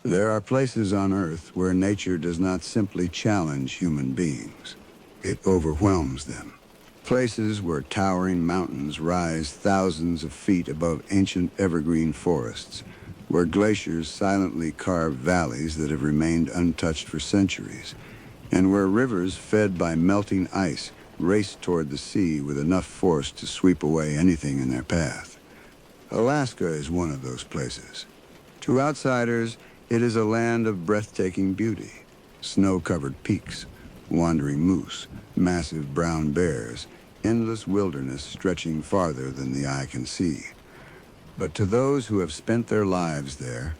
There are places on Earth where nature does not simply challenge human beings. It overwhelms them. Places where towering mountains rise thousands of feet above ancient evergreen forests, where glaciers silently carve valleys that have remained untouched for centuries, and where rivers fed by melting ice race toward the sea with enough force to sweep away anything in their path. Alaska is one of those places. To outsiders, it is a land of breathtaking beauty. Snow-covered peaks, wandering moose, massive brown bears, endless wilderness stretching farther than the eye can see. But to those who have spent their lives there,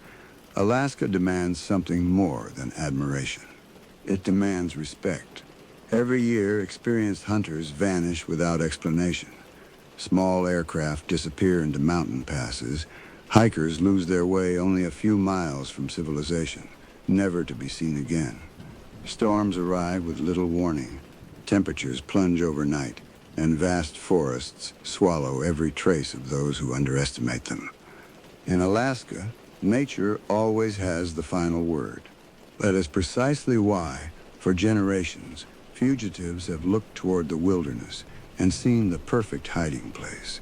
Alaska demands something more than admiration. It demands respect. Every year, experienced hunters vanish without explanation. Small aircraft disappear into mountain passes. Hikers lose their way only a few miles from civilization, never to be seen again. Storms arrive with little warning. Temperatures plunge overnight, and vast forests swallow every trace of those who underestimate them. In Alaska, nature always has the final word. That is precisely why, for generations, fugitives have looked toward the wilderness and seen the perfect hiding place.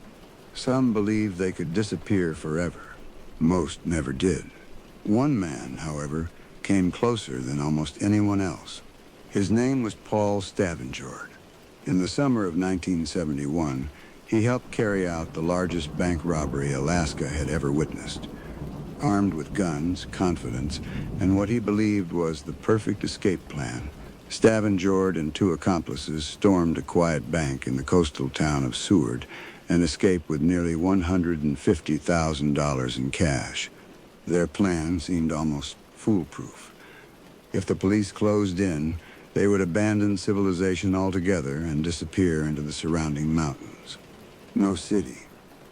Some believed they could disappear forever. Most never did. One man, however, came closer than almost anyone else. His name was Paul Stavenjord. In the summer of 1971, he helped carry out the largest bank robbery Alaska had ever witnessed. Armed with guns, confidence, and what he believed was the perfect escape plan, Stavenjord and two accomplices stormed a quiet bank in the coastal town of Seward and escaped with nearly $150,000 in cash. Their plan seemed almost foolproof. If the police closed in, they would abandon civilization altogether and disappear into the surrounding mountains. No city,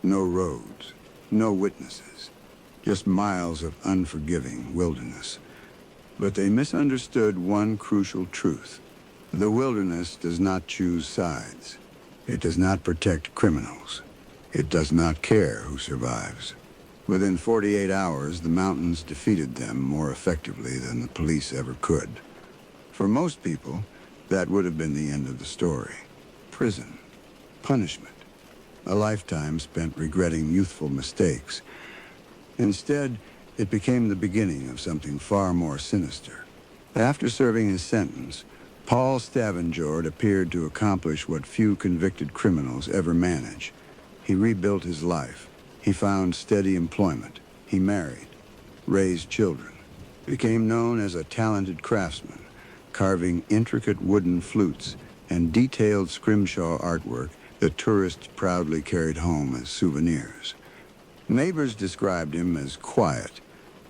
no roads, no witnesses, just miles of unforgiving wilderness. But they misunderstood one crucial truth. The wilderness does not choose sides. It does not protect criminals. It does not care who survives. Within 48 hours, the mountains defeated them more effectively than the police ever could. For most people, that would have been the end of the story. Prison, punishment, a lifetime spent regretting youthful mistakes. Instead, it became the beginning of something far more sinister. After serving his sentence, Paul Stavenjord appeared to accomplish what few convicted criminals ever manage. He rebuilt his life. He found steady employment. He married, raised children, became known as a talented craftsman, carving intricate wooden flutes and detailed scrimshaw artwork that tourists proudly carried home as souvenirs. Neighbors described him as quiet.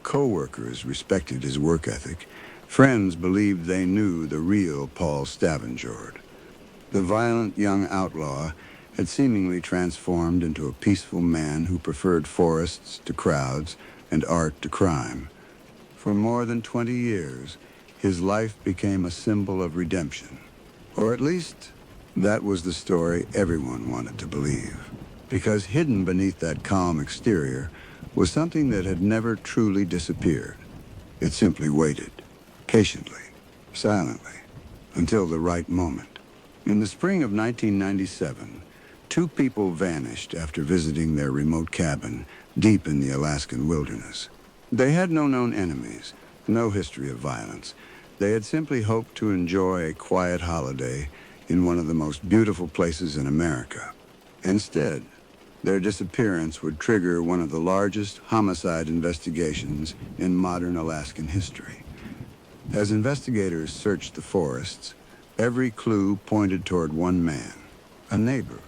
Co-workers respected his work ethic. Friends believed they knew the real Paul Stavenjord. The violent young outlaw had seemingly transformed into a peaceful man who preferred forests to crowds and art to crime. For more than 20 years, his life became a symbol of redemption. Or at least, that was the story everyone wanted to believe. Because hidden beneath that calm exterior was something that had never truly disappeared. It simply waited, patiently, silently, until the right moment. In the spring of 1997, two people vanished after visiting their remote cabin deep in the Alaskan wilderness. They had no known enemies, no history of violence. They had simply hoped to enjoy a quiet holiday in one of the most beautiful places in America. Instead, their disappearance would trigger one of the largest homicide investigations in modern Alaskan history. As investigators searched the forests, every clue pointed toward one man, a neighbor,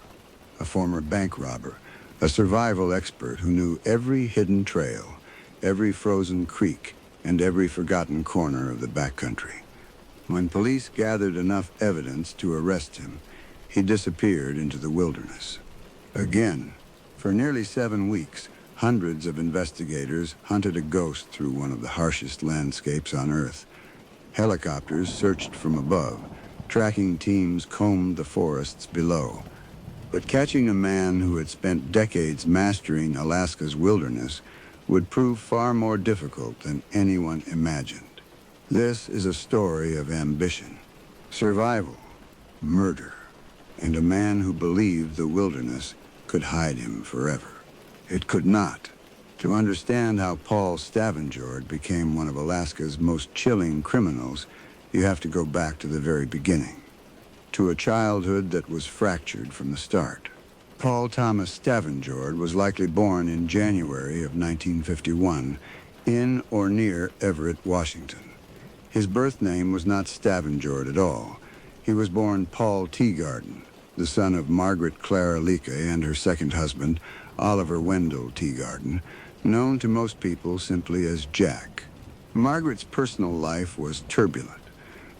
a former bank robber, a survival expert who knew every hidden trail, every frozen creek, and every forgotten corner of the backcountry. When police gathered enough evidence to arrest him, he disappeared into the wilderness. Again, for nearly 7 weeks, hundreds of investigators hunted a ghost through one of the harshest landscapes on Earth. Helicopters searched from above. Tracking teams combed the forests below. But catching a man who had spent decades mastering Alaska's wilderness would prove far more difficult than anyone imagined. This is a story of ambition, survival, murder, and a man who believed the wilderness could hide him forever. It could not. To understand how Paul Stavenjord became one of Alaska's most chilling criminals, you have to go back to the very beginning, to a childhood that was fractured from the start. Paul Thomas Stavenjord was likely born in January of 1951 in or near Everett, Washington. His birth name was not Stavenjord at all. He was born Paul Teagarden, the son of Margaret Clara Leake and her second husband, Oliver Wendell Teagarden, known to most people simply as Jack. Margaret's personal life was turbulent.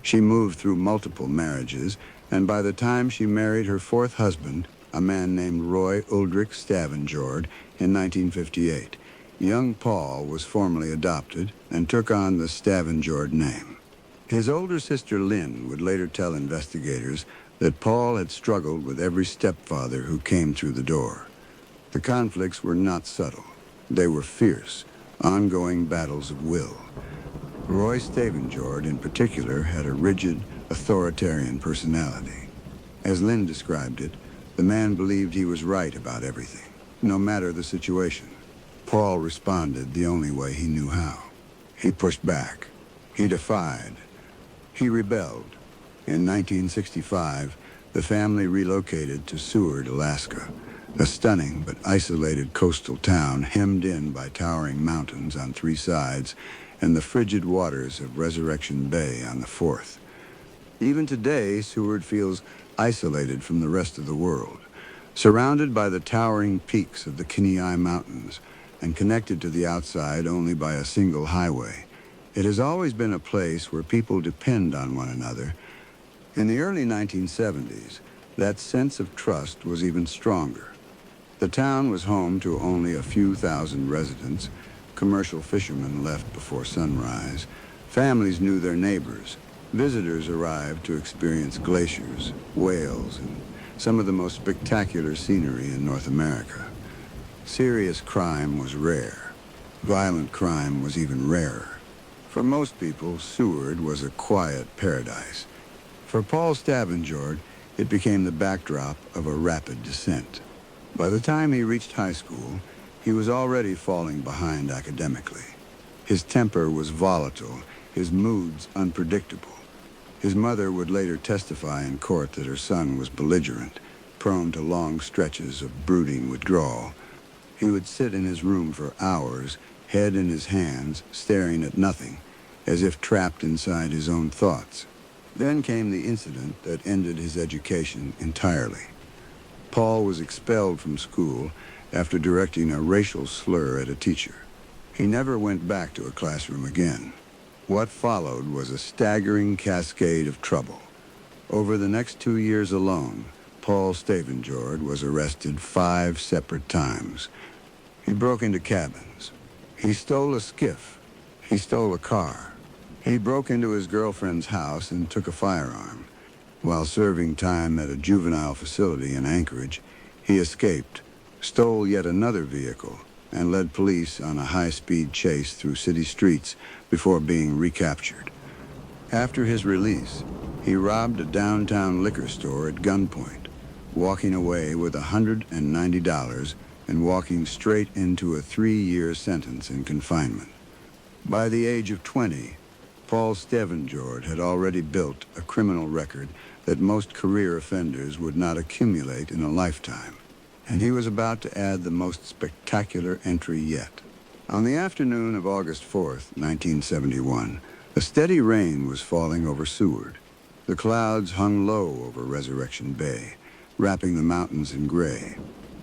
She moved through multiple marriages, and by the time she married her fourth husband, a man named Roy Uldrich Stavenjord, in 1958, young Paul was formally adopted and took on the Stavenjord name. His older sister Lynn would later tell investigators that Paul had struggled with every stepfather who came through the door. The conflicts were not subtle. They were fierce, ongoing battles of will. Roy Stavenjord, in particular, had a rigid, authoritarian personality. As Lynn described it, the man believed he was right about everything, no matter the situation. Paul responded the only way he knew how. He pushed back. He defied. He rebelled. In 1965, the family relocated to Seward, Alaska, a stunning but isolated coastal town hemmed in by towering mountains on three sides and the frigid waters of Resurrection Bay on the fourth. Even today, Seward feels isolated from the rest of the world, surrounded by the towering peaks of the Kenai Mountains and connected to the outside only by a single highway. It has always been a place where people depend on one another. In the early 1970s, that sense of trust was even stronger. The town was home to only a few thousand residents. Commercial fishermen left before sunrise. Families knew their neighbors. Visitors arrived to experience glaciers, whales, and some of the most spectacular scenery in North America. Serious crime was rare. Violent crime was even rarer. For most people, Seward was a quiet paradise. For Paul Stavenjord, it became the backdrop of a rapid descent. By the time he reached high school, he was already falling behind academically. His temper was volatile, his moods unpredictable. His mother would later testify in court that her son was belligerent, prone to long stretches of brooding withdrawal. He would sit in his room for hours, head in his hands, staring at nothing, as if trapped inside his own thoughts. Then came the incident that ended his education entirely. Paul was expelled from school after directing a racial slur at a teacher. He never went back to a classroom again. What followed was a staggering cascade of trouble. Over the next 2 years alone, Paul Stavenjord was arrested 5 separate times. He broke into cabins. He stole a skiff. He stole a car. He broke into his girlfriend's house and took a firearm. While serving time at a juvenile facility in Anchorage, he escaped, stole yet another vehicle, and led police on a high-speed chase through city streets before being recaptured. After his release, he robbed a downtown liquor store at gunpoint, walking away with $190 and walking straight into a 3-year sentence in confinement. By the age of 20, Paul Stavenjord had already built a criminal record that most career offenders would not accumulate in a lifetime, and he was about to add the most spectacular entry yet. On the afternoon of August 4th, 1971, a steady rain was falling over Seward. The clouds hung low over Resurrection Bay, wrapping the mountains in gray.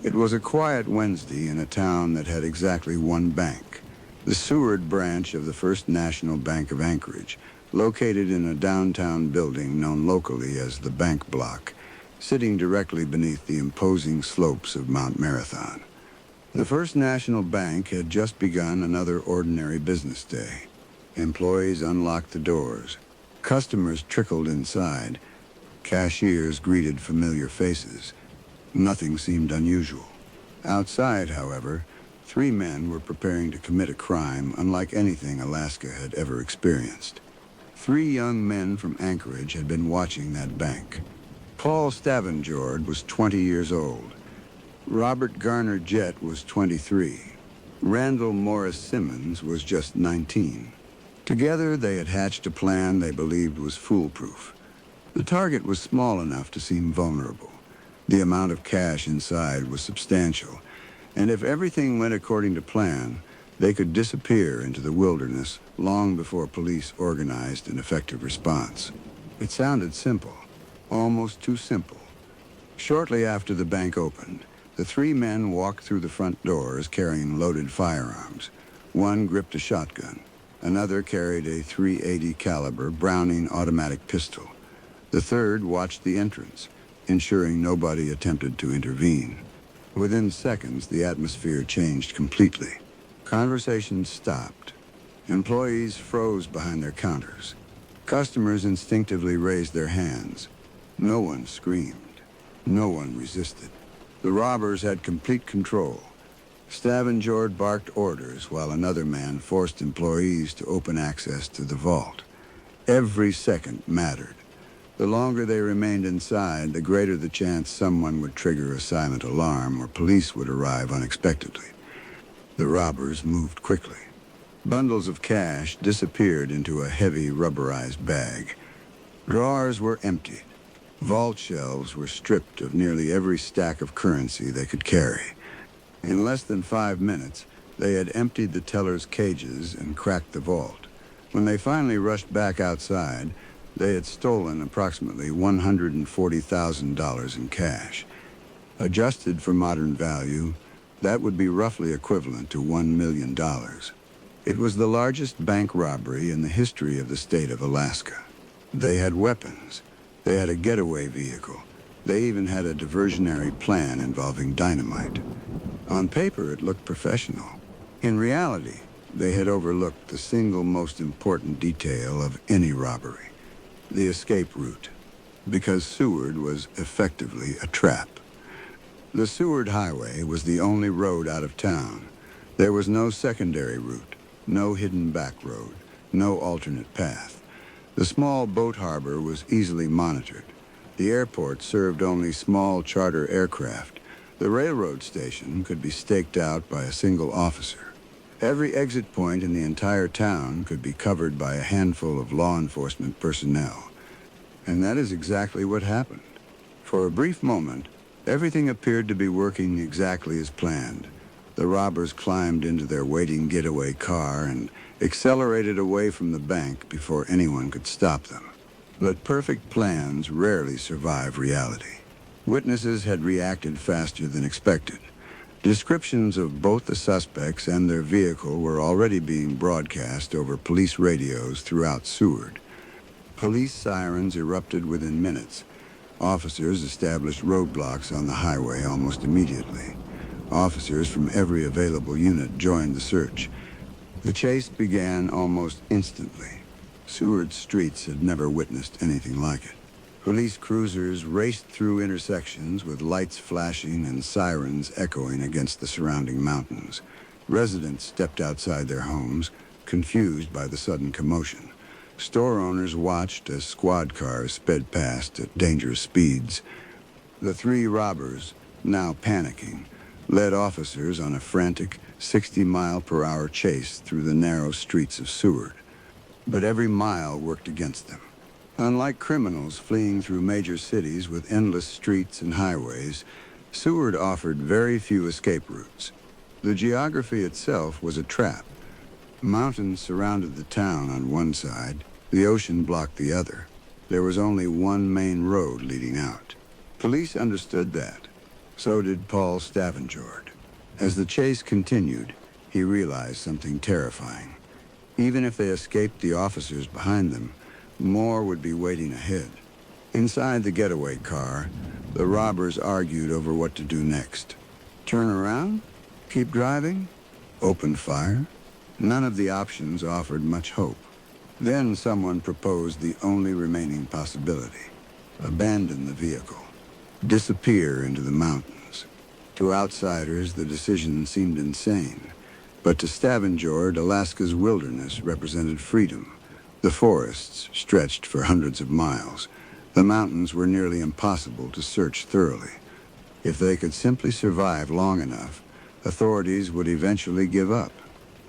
It was a quiet Wednesday in a town that had exactly one bank, the Seward branch of the First National Bank of Anchorage, located in a downtown building known locally as the Bank Block, sitting directly beneath the imposing slopes of Mount Marathon. The First National Bank had just begun another ordinary business day. Employees unlocked the doors. Customers trickled inside. Cashiers greeted familiar faces. Nothing seemed unusual. Outside, however, Three men were preparing to commit a crime unlike anything Alaska had ever experienced. Three young men from Anchorage had been watching that bank. Paul Stavenjord was 20 years old. Robert Garner Jett was 23. Randall Morris Simmons was just 19. Together, they had hatched a plan they believed was foolproof. The target was small enough to seem vulnerable. The amount of cash inside was substantial, and if everything went according to plan, they could disappear into the wilderness long before police organized an effective response. It sounded simple, almost too simple. Shortly after the bank opened, the three men walked through the front doors carrying loaded firearms. One gripped a shotgun. Another carried a .380 caliber Browning automatic pistol. The third watched the entrance, ensuring nobody attempted to intervene. Within seconds, the atmosphere changed completely. Conversations stopped. Employees froze behind their counters. Customers instinctively raised their hands. No one screamed. No one resisted. The robbers had complete control. Stavenjord barked orders while another man forced employees to open access to the vault. Every second mattered. The longer they remained inside, the greater the chance someone would trigger a silent alarm or police would arrive unexpectedly. The robbers moved quickly. Bundles of cash disappeared into a heavy rubberized bag. Drawers were emptied. Vault shelves were stripped of nearly every stack of currency they could carry. In less than 5 minutes, they had emptied the teller's cages and cracked the vault. When they finally rushed back outside, they had stolen approximately $140,000 in cash. Adjusted for modern value, that would be roughly equivalent to $1 million. It was the largest bank robbery in the history of the state of Alaska. They had weapons. They had a getaway vehicle. They even had a diversionary plan involving dynamite. On paper, it looked professional. In reality, they had overlooked the single most important detail of any robbery: the escape route, because Seward was effectively a trap. The Seward Highway was the only road out of town. There was no secondary route, no hidden back road, no alternate path. The small boat harbor was easily monitored. The airport served only small charter aircraft. The railroad station could be staked out by a single officer. Every exit point in the entire town could be covered by a handful of law enforcement personnel. And that is exactly what happened. For a brief moment, everything appeared to be working exactly as planned. The robbers climbed into their waiting getaway car and accelerated away from the bank before anyone could stop them. But perfect plans rarely survive reality. Witnesses had reacted faster than expected. Descriptions of both the suspects and their vehicle were already being broadcast over police radios throughout Seward. Police sirens erupted within minutes. Officers established roadblocks on the highway almost immediately. Officers from every available unit joined the search. The chase began almost instantly. Seward's streets had never witnessed anything like it. Police cruisers raced through intersections with lights flashing and sirens echoing against the surrounding mountains. Residents stepped outside their homes, confused by the sudden commotion. Store owners watched as squad cars sped past at dangerous speeds. The three robbers, now panicking, led officers on a frantic 60-mile-per-hour chase through the narrow streets of Seward. But every mile worked against them. Unlike criminals fleeing through major cities with endless streets and highways, Seward offered very few escape routes. The geography itself was a trap. Mountains surrounded the town on one side, the ocean blocked the other. There was only one main road leading out. Police understood that. So did Paul Stavenjord. As the chase continued, he realized something terrifying. Even if they escaped the officers behind them, more would be waiting ahead. Inside the getaway car, the robbers argued over what to do next. Turn around? Keep driving? Open fire? None of the options offered much hope. Then someone proposed the only remaining possibility: abandon the vehicle, disappear into the mountains. To outsiders, the decision seemed insane. But to Stavenjord, Alaska's wilderness represented freedom. The forests stretched for hundreds of miles. The mountains were nearly impossible to search thoroughly. If they could simply survive long enough, authorities would eventually give up.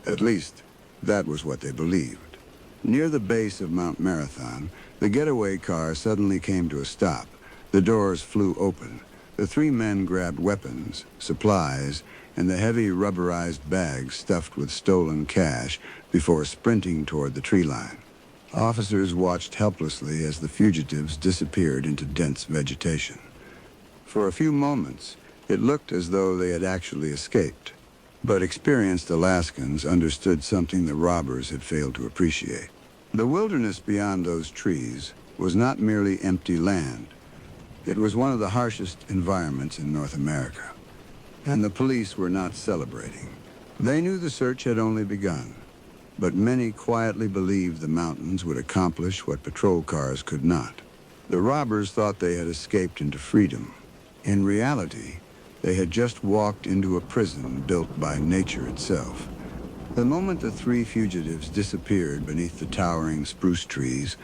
At least, that was what they believed. Near the base of Mount Marathon, the getaway car suddenly came to a stop. The doors flew open. The three men grabbed weapons, supplies, and the heavy rubberized bags stuffed with stolen cash before sprinting toward the tree line. Officers watched helplessly as the fugitives disappeared into dense vegetation. For a few moments, it looked as though they had actually escaped. But experienced Alaskans understood something the robbers had failed to appreciate. The wilderness beyond those trees was not merely empty land. It was one of the harshest environments in North America. And the police were not celebrating. They knew the search had only begun. But many quietly believed the mountains would accomplish what patrol cars could not. The robbers thought they had escaped into freedom. In reality, they had just walked into a prison built by nature itself. The moment the three fugitives disappeared beneath the towering spruce trees,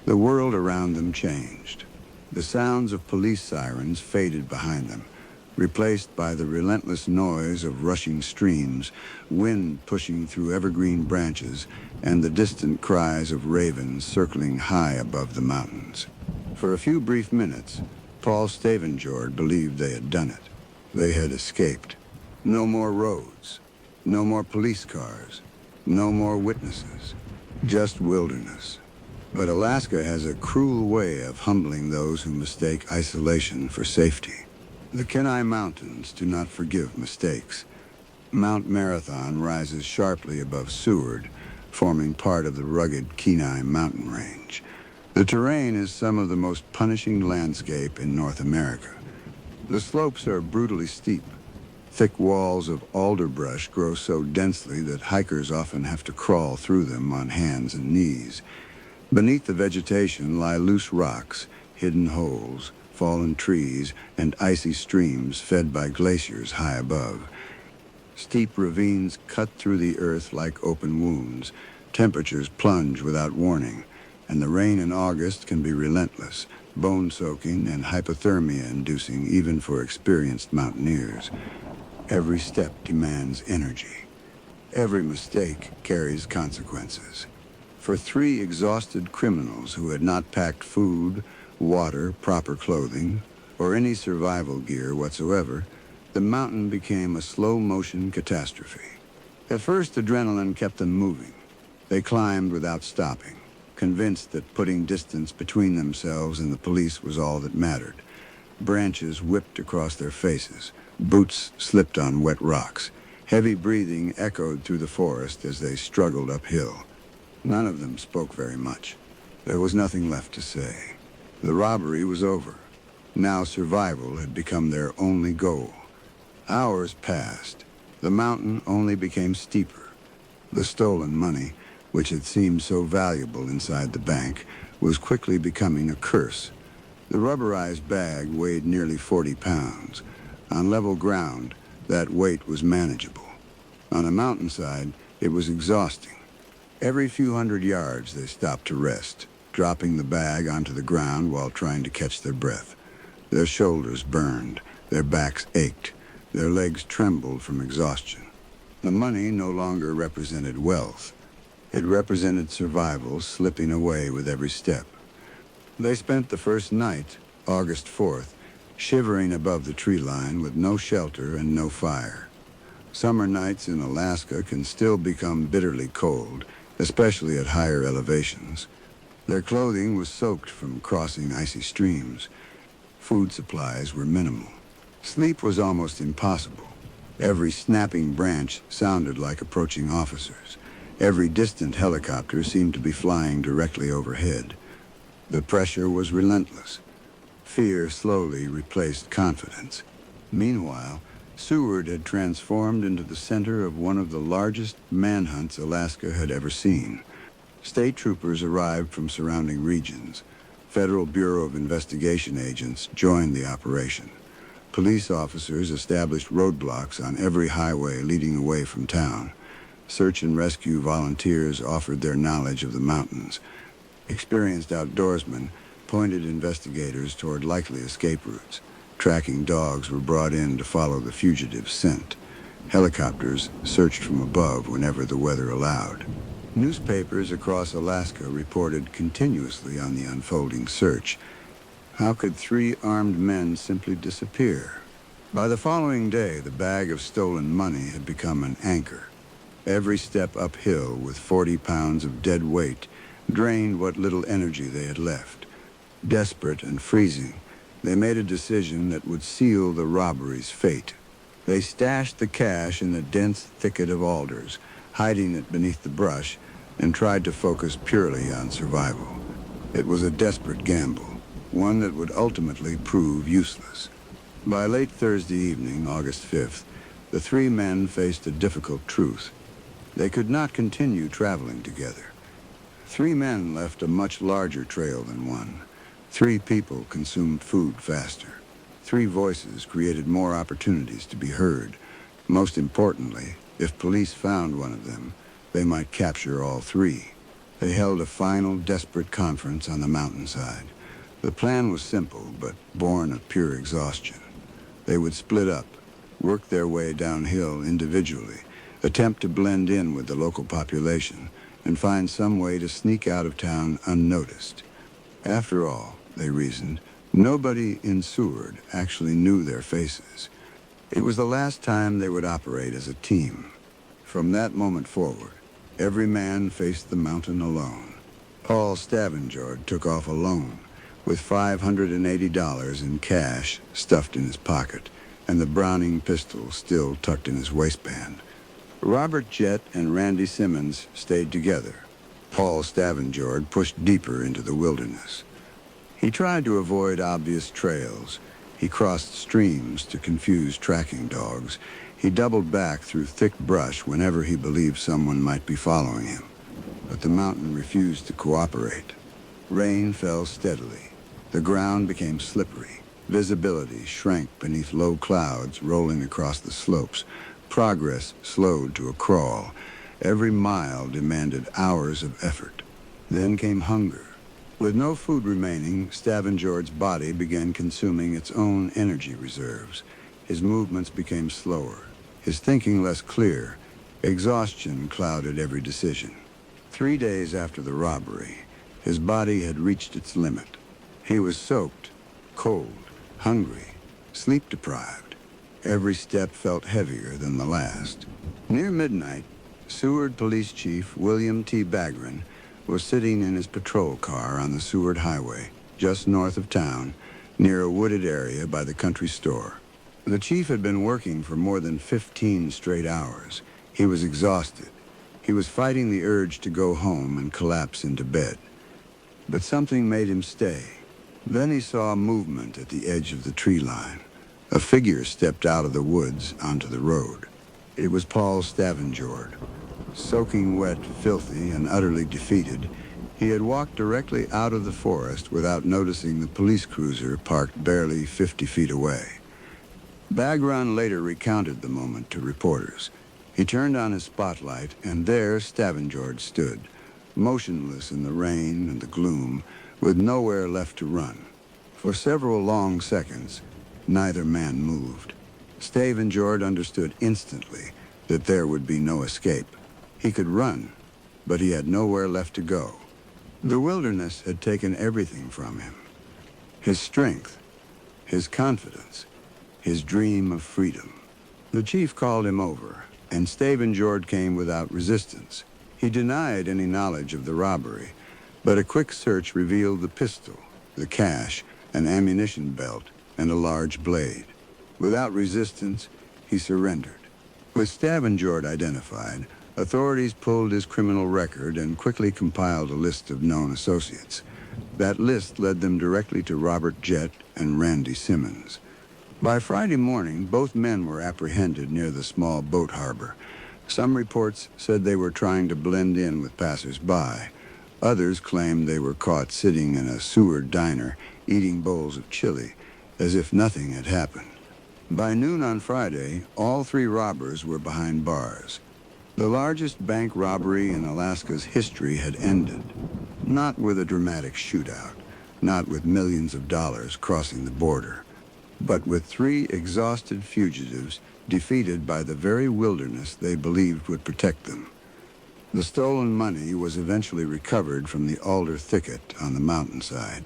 the world around them changed. The sounds of police sirens faded behind them, replaced by the relentless noise of rushing streams, wind pushing through evergreen branches, and the distant cries of ravens circling high above the mountains. For a few brief minutes, Paul Stavenjord believed they had done it. They had escaped. No more roads, no more police cars, no more witnesses, just wilderness. But Alaska has a cruel way of humbling those who mistake isolation for safety. The Kenai Mountains do not forgive mistakes. Mount Marathon rises sharply above Seward, forming part of the rugged Kenai mountain range. The terrain is some of the most punishing landscape in North America. The slopes are brutally steep. Thick walls of alderbrush grow so densely that hikers often have to crawl through them on hands and knees. Beneath the vegetation lie loose rocks, hidden holes, fallen trees, and icy streams fed by glaciers high above. Steep ravines cut through the earth like open wounds. Temperatures plunge without warning, and the rain in August can be relentless, bone-soaking and hypothermia-inducing even for experienced mountaineers. Every step demands energy. Every mistake carries consequences. For three exhausted criminals who had not packed food, water, proper clothing, or any survival gear whatsoever, the mountain became a slow-motion catastrophe. At first, adrenaline kept them moving. They climbed without stopping, convinced that putting distance between themselves and the police was all that mattered. Branches whipped across their faces. Boots slipped on wet rocks. Heavy breathing echoed through the forest as they struggled uphill. None of them spoke very much. There was nothing left to say. The robbery was over. Now survival had become their only goal. Hours passed. The mountain only became steeper. The stolen money, which had seemed so valuable inside the bank, was quickly becoming a curse. The rubberized bag weighed nearly 40 pounds. On level ground, that weight was manageable. On a mountainside, it was exhausting. Every few hundred yards, they stopped to rest, dropping the bag onto the ground while trying to catch their breath. Their shoulders burned, their backs ached, their legs trembled from exhaustion. The money no longer represented wealth. It represented survival slipping away with every step. They spent the first night, August 4th, shivering above the tree line with no shelter and no fire. Summer nights in Alaska can still become bitterly cold, especially at higher elevations. Their clothing was soaked from crossing icy streams. Food supplies were minimal. Sleep was almost impossible. Every snapping branch sounded like approaching officers. Every distant helicopter seemed to be flying directly overhead. The pressure was relentless. Fear slowly replaced confidence. Meanwhile, Seward had transformed into the center of one of the largest manhunts Alaska had ever seen. State troopers arrived from surrounding regions. Federal Bureau of Investigation agents joined the operation. Police officers established roadblocks on every highway leading away from town. Search and rescue volunteers offered their knowledge of the mountains. Experienced outdoorsmen pointed investigators toward likely escape routes. Tracking dogs were brought in to follow the fugitive's scent. Helicopters searched from above whenever the weather allowed. Newspapers across Alaska reported continuously on the unfolding search. How could 3 armed men simply disappear? By the following day, the bag of stolen money had become an anchor. Every step uphill with 40 pounds of dead weight drained what little energy they had left. Desperate and freezing, they made a decision that would seal the robbery's fate. They stashed the cash in a dense thicket of alders, hiding it beneath the brush, and tried to focus purely on survival. It was a desperate gamble, one that would ultimately prove useless. By late Thursday evening, August 5th, the 3 men faced a difficult truth. They could not continue traveling together. 3 men left a much larger trail than one. 3 people consumed food faster. 3 voices created more opportunities to be heard. Most importantly, if police found one of them, they might capture all 3. They held a final desperate conference on the mountainside. The plan was simple, but born of pure exhaustion. They would split up, work their way downhill individually, attempt to blend in with the local population, and find some way to sneak out of town unnoticed. After all, they reasoned, nobody in Seward actually knew their faces. It was the last time they would operate as a team. From that moment forward, every man faced the mountain alone. Paul Stavenjord took off alone, with $580 in cash stuffed in his pocket, and the Browning pistol still tucked in his waistband. Robert Jett and Randy Simmons stayed together. Paul Stavenjord pushed deeper into the wilderness. He tried to avoid obvious trails. He crossed streams to confuse tracking dogs. He doubled back through thick brush whenever he believed someone might be following him. But the mountain refused to cooperate. Rain fell steadily. The ground became slippery. Visibility shrank beneath low clouds rolling across the slopes. Progress slowed to a crawl. Every mile demanded hours of effort. Then came hunger. With no food remaining, Stavenjord's body began consuming its own energy reserves. His movements became slower, his thinking less clear. Exhaustion clouded every decision. 3 days after the robbery, his body had reached its limit. He was soaked, cold, hungry, sleep-deprived. Every step felt heavier than the last. Near midnight, Seward Police Chief William T. Bagran was sitting in his patrol car on the Seward Highway, just north of town, near a wooded area by the country store. The chief had been working for more than 15 straight hours. He was exhausted. He was fighting the urge to go home and collapse into bed. But something made him stay. Then he saw movement at the edge of the tree line. A figure stepped out of the woods onto the road. It was Paul Stavenjord. Soaking wet, filthy, and utterly defeated, he had walked directly out of the forest without noticing the police cruiser parked barely 50 feet away. Bagran later recounted the moment to reporters. He turned on his spotlight, and there Stavenjord stood, motionless in the rain and the gloom, with nowhere left to run. For several long seconds, neither man moved. Stavenjord understood instantly that there would be no escape. He could run, but he had nowhere left to go. The wilderness had taken everything from him. His strength, his confidence, his dream of freedom. The chief called him over, and Stavenjord came without resistance. He denied any knowledge of the robbery, but a quick search revealed the pistol, the cash, an ammunition belt, and a large blade. Without resistance, he surrendered. With Stavenjord identified, authorities pulled his criminal record and quickly compiled a list of known associates. That list led them directly to Robert Jett and Randy Simmons. By Friday morning, both men were apprehended near the small boat harbor. Some reports said they were trying to blend in with passers-by. Others claimed they were caught sitting in a Seward diner, eating bowls of chili, as if nothing had happened. By noon on Friday, all three robbers were behind bars. The largest bank robbery in Alaska's history had ended. Not with a dramatic shootout, not with millions of dollars crossing the border, but with three exhausted fugitives defeated by the very wilderness they believed would protect them. The stolen money was eventually recovered from the alder thicket on the mountainside.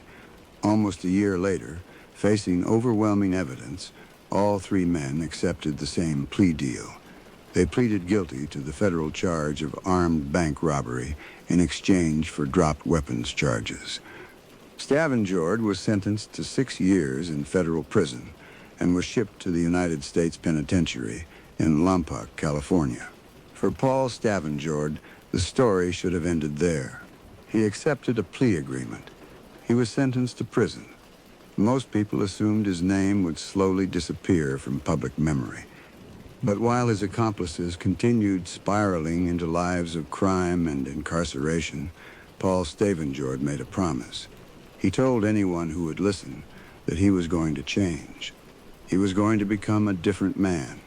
Almost a year later, facing overwhelming evidence, all three men accepted the same plea deal. They pleaded guilty to the federal charge of armed bank robbery in exchange for dropped weapons charges. Stavenjord was sentenced to 6 years in federal prison and was shipped to the United States Penitentiary in Lompoc, California. For Paul Stavenjord, the story should have ended there. He accepted a plea agreement. He was sentenced to prison. Most people assumed his name would slowly disappear from public memory. But while his accomplices continued spiraling into lives of crime and incarceration, Paul Stavenjord made a promise. He told anyone who would listen that he was going to change. He was going to become a different man.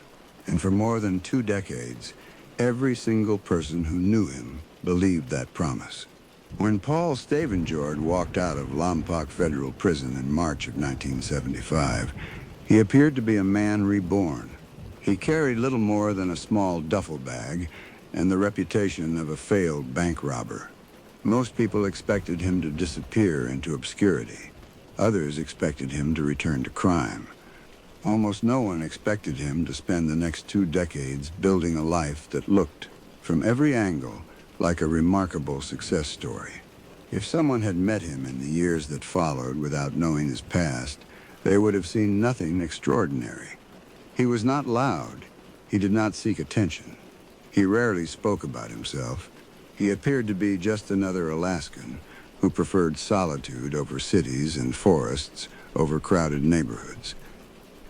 And for more than 2 decades, every single person who knew him believed that promise. When Paul Stavenjord walked out of Lompoc Federal Prison in March of 1975, he appeared to be a man reborn. He carried little more than a small duffel bag and the reputation of a failed bank robber. Most people expected him to disappear into obscurity. Others expected him to return to crime. Almost no one expected him to spend the next 2 decades building a life that looked, from every angle, like a remarkable success story. If someone had met him in the years that followed without knowing his past, they would have seen nothing extraordinary. He was not loud. He did not seek attention. He rarely spoke about himself. He appeared to be just another Alaskan who preferred solitude over cities and forests over crowded neighborhoods.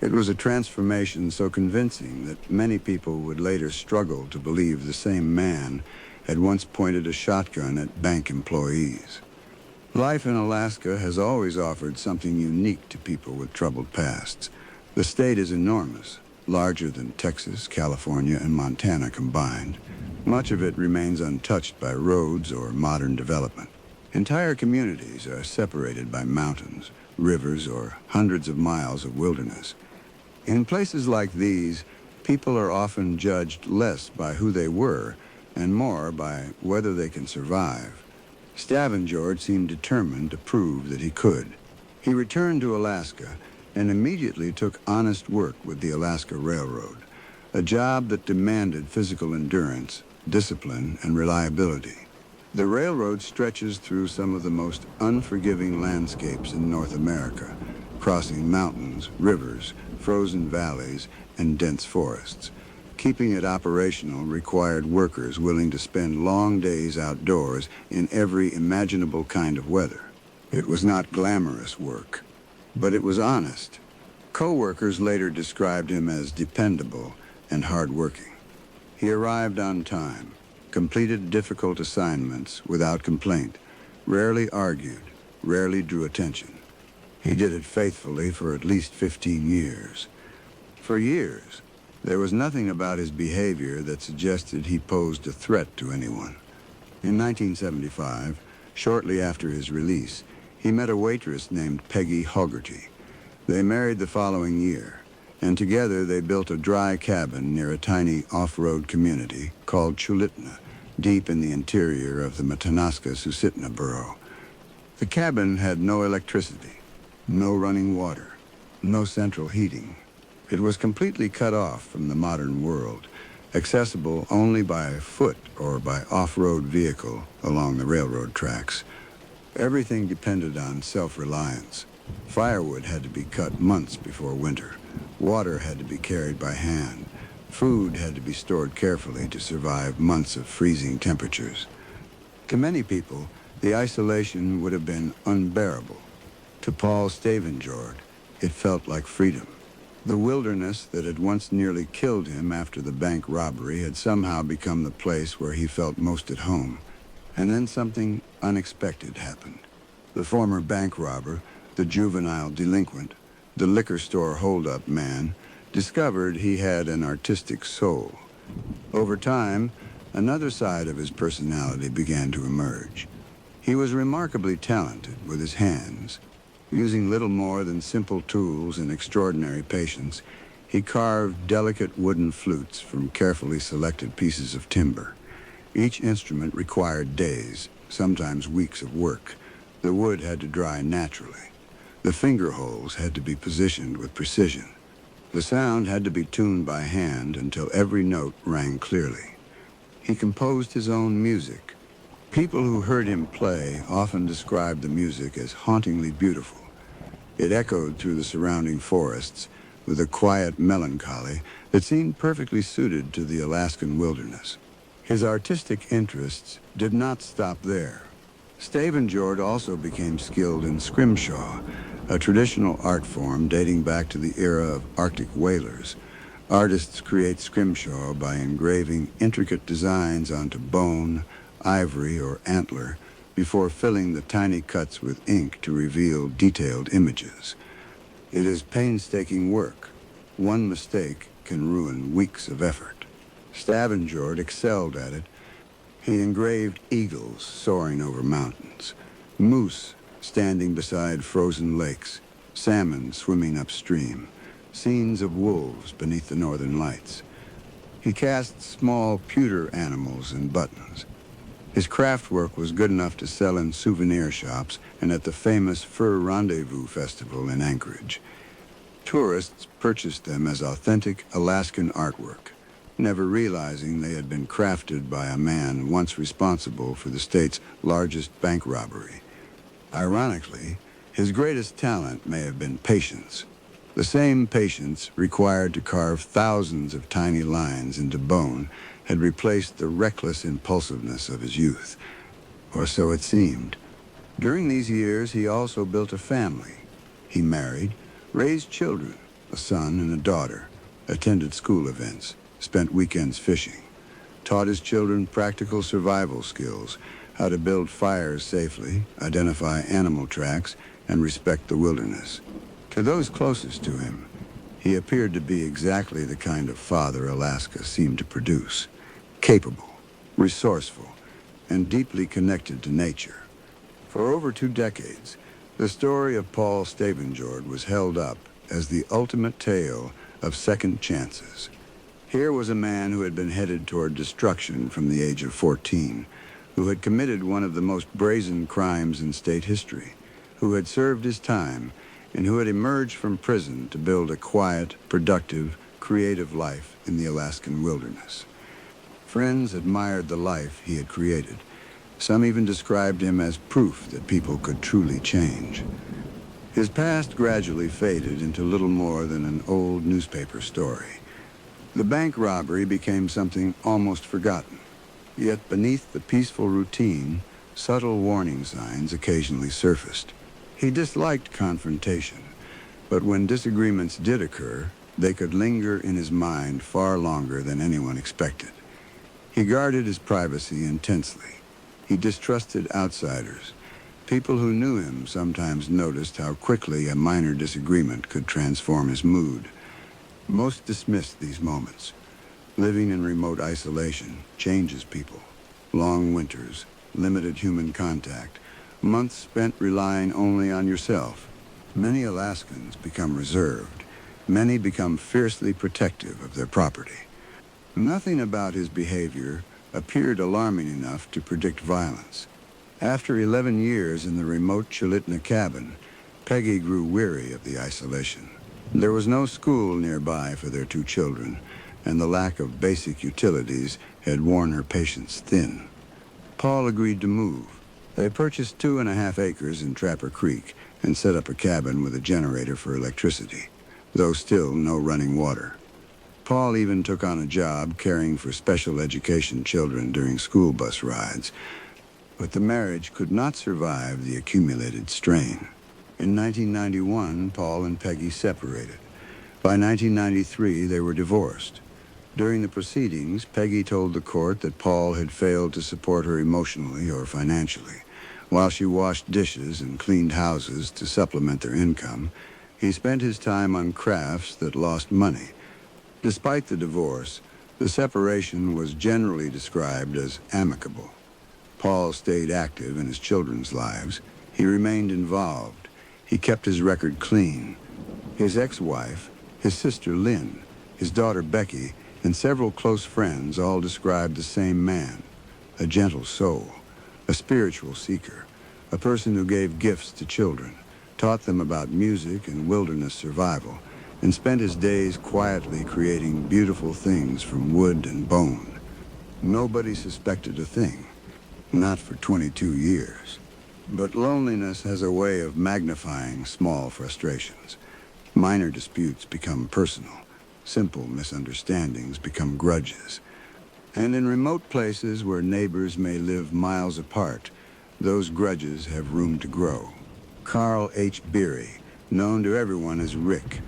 It was a transformation so convincing that many people would later struggle to believe the same man had once pointed a shotgun at bank employees. Life in Alaska has always offered something unique to people with troubled pasts. The state is enormous, larger than Texas, California, and Montana combined. Much of it remains untouched by roads or modern development. Entire communities are separated by mountains, rivers, or hundreds of miles of wilderness. In places like these, people are often judged less by who they were and more by whether they can survive. Stavenjord seemed determined to prove that he could. He returned to Alaska and immediately took honest work with the Alaska Railroad, a job that demanded physical endurance, discipline, and reliability. The railroad stretches through some of the most unforgiving landscapes in North America, crossing mountains, rivers, frozen valleys, and dense forests. Keeping it operational required workers willing to spend long days outdoors in every imaginable kind of weather. It was not glamorous work, but it was honest. Co-workers later described him as dependable and hardworking. He arrived on time, completed difficult assignments without complaint, rarely argued, rarely drew attention. He did it faithfully for at least 15 years. For years, there was nothing about his behavior that suggested he posed a threat to anyone. In 1975, shortly after his release, he met a waitress named Peggy Hoggerty. They married the following year, and together they built a dry cabin near a tiny off-road community called Chulitna, deep in the interior of the Matanuska-Susitna borough. The cabin had no electricity, no running water, no central heating. It was completely cut off from the modern world, accessible only by foot or by off-road vehicle along the railroad tracks. Everything depended on self-reliance. Firewood had to be cut months before winter. Water had to be carried by hand. Food had to be stored carefully to survive months of freezing temperatures. To many people, the isolation would have been unbearable. To Paul Stavenjord, it felt like freedom. The wilderness that had once nearly killed him after the bank robbery had somehow become the place where he felt most at home. And then something unexpected happened. The former bank robber, the juvenile delinquent, the liquor store holdup man, discovered he had an artistic soul. Over time, another side of his personality began to emerge. He was remarkably talented with his hands. Using little more than simple tools and extraordinary patience, he carved delicate wooden flutes from carefully selected pieces of timber. Each instrument required days, sometimes weeks of work. The wood had to dry naturally. The finger holes had to be positioned with precision. The sound had to be tuned by hand until every note rang clearly. He composed his own music. People who heard him play often described the music as hauntingly beautiful. It echoed through the surrounding forests with a quiet melancholy that seemed perfectly suited to the Alaskan wilderness. His artistic interests did not stop there. Stavenjord also became skilled in scrimshaw, a traditional art form dating back to the era of Arctic whalers. Artists create scrimshaw by engraving intricate designs onto bone, ivory, or antler before filling the tiny cuts with ink to reveal detailed images. It is painstaking work. One mistake can ruin weeks of effort. Stavenjord excelled at it. He engraved eagles soaring over mountains, moose standing beside frozen lakes, salmon swimming upstream, scenes of wolves beneath the northern lights. He cast small pewter animals and buttons. His craft work was good enough to sell in souvenir shops and at the famous Fur Rendezvous Festival in Anchorage. Tourists purchased them as authentic Alaskan artwork, never realizing they had been crafted by a man once responsible for the state's largest bank robbery. Ironically, his greatest talent may have been patience, the same patience required to carve thousands of tiny lines into bone had replaced the reckless impulsiveness of his youth, or so it seemed. During these years, he also built a family. He married, raised children, a son and a daughter, attended school events, spent weekends fishing, taught his children practical survival skills, how to build fires safely, identify animal tracks, and respect the wilderness. To those closest to him, he appeared to be exactly the kind of father Alaska seemed to produce, capable, resourceful, and deeply connected to nature. For over 2 decades, the story of Paul Stavenjord was held up as the ultimate tale of second chances. Here was a man who had been headed toward destruction from the age of 14, who had committed one of the most brazen crimes in state history, who had served his time, and who had emerged from prison to build a quiet, productive, creative life in the Alaskan wilderness. Friends admired the life he had created. Some even described him as proof that people could truly change. His past gradually faded into little more than an old newspaper story. The bank robbery became something almost forgotten. Yet beneath the peaceful routine, subtle warning signs occasionally surfaced. He disliked confrontation, but when disagreements did occur, they could linger in his mind far longer than anyone expected. He guarded his privacy intensely. He distrusted outsiders. People who knew him sometimes noticed how quickly a minor disagreement could transform his mood. Most dismissed these moments. Living in remote isolation changes people. Long winters, limited human contact, months spent relying only on yourself. Many Alaskans become reserved. Many become fiercely protective of their property. Nothing about his behavior appeared alarming enough to predict violence. After 11 years in the remote Chulitna cabin, Peggy grew weary of the isolation. There was no school nearby for their 2 children, and the lack of basic utilities had worn her patience thin. Paul agreed to move. They purchased 2.5 acres in Trapper Creek and set up a cabin with a generator for electricity, though still no running water. Paul even took on a job caring for special education children during school bus rides, but the marriage could not survive the accumulated strain. In 1991, Paul and Peggy separated. By 1993, they were divorced. During the proceedings, Peggy told the court that Paul had failed to support her emotionally or financially. While she washed dishes and cleaned houses to supplement their income, he spent his time on crafts that lost money, Despite the divorce, the separation was generally described as amicable. Paul stayed active in his children's lives. He remained involved. He kept his record clean. His ex-wife, his sister Lynn, his daughter Becky, and several close friends all described the same man, a gentle soul, a spiritual seeker, a person who gave gifts to children, taught them about music and wilderness survival, and spent his days quietly creating beautiful things from wood and bone. Nobody suspected a thing, not for 22 years. But loneliness has a way of magnifying small frustrations. Minor disputes become personal. Simple misunderstandings become grudges. And in remote places where neighbors may live miles apart, those grudges have room to grow. Carl H. Beery, known to everyone as Rick,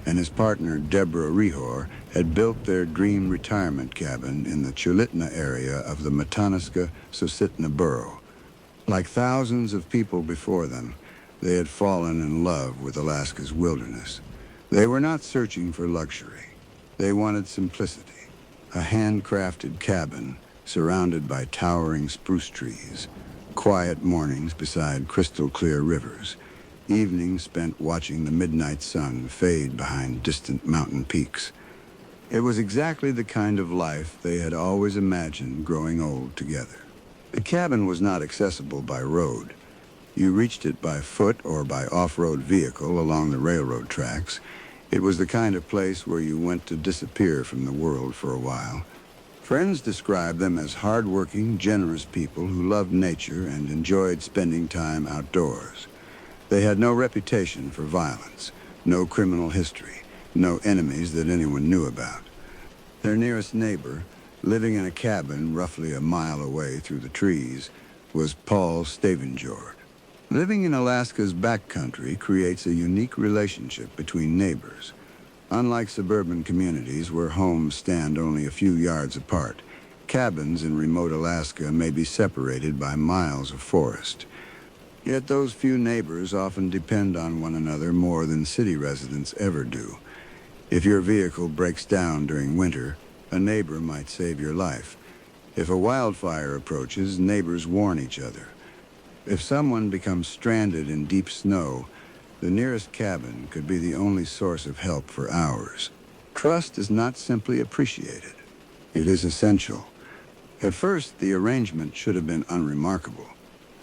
and his partner Deborah Rehor had built their dream retirement cabin in the Chulitna area of the Matanuska-Susitna borough. Like thousands of people before them, they had fallen in love with Alaska's wilderness. They were not searching for luxury. They wanted simplicity, a handcrafted cabin surrounded by towering spruce trees, quiet mornings beside crystal-clear rivers, evenings spent watching the midnight sun fade behind distant mountain peaks. It was exactly the kind of life they had always imagined growing old together. The cabin was not accessible by road. You reached it by foot or by off-road vehicle along the railroad tracks. It was the kind of place where you went to disappear from the world for a while. Friends described them as hard-working, generous people who loved nature and enjoyed spending time outdoors. They had no reputation for violence, no criminal history, no enemies that anyone knew about. Their nearest neighbor, living in a cabin roughly a mile away through the trees, was Paul Stavenjord. Living in Alaska's backcountry creates a unique relationship between neighbors. Unlike suburban communities where homes stand only a few yards apart, cabins in remote Alaska may be separated by miles of forest. Yet those few neighbors often depend on one another more than city residents ever do. If your vehicle breaks down during winter, a neighbor might save your life. If a wildfire approaches, neighbors warn each other. If someone becomes stranded in deep snow, the nearest cabin could be the only source of help for hours. Trust is not simply appreciated. It is essential. At first, the arrangement should have been unremarkable.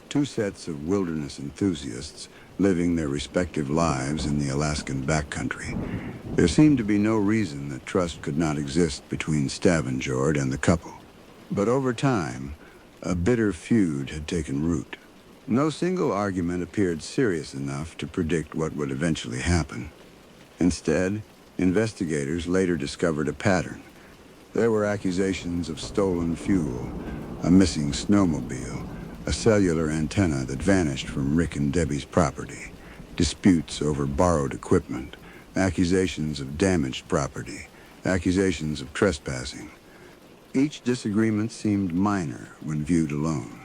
Two sets of wilderness enthusiasts living their respective lives in the Alaskan backcountry. There seemed to be no reason that trust could not exist between Stavenjord and the couple. But over time, a bitter feud had taken root. No single argument appeared serious enough to predict what would eventually happen. Instead, investigators later discovered a pattern. There were accusations of stolen fuel, a missing snowmobile, a cellular antenna that vanished from Rick and Debbie's property, disputes over borrowed equipment, accusations of damaged property, accusations of trespassing. Each disagreement seemed minor when viewed alone,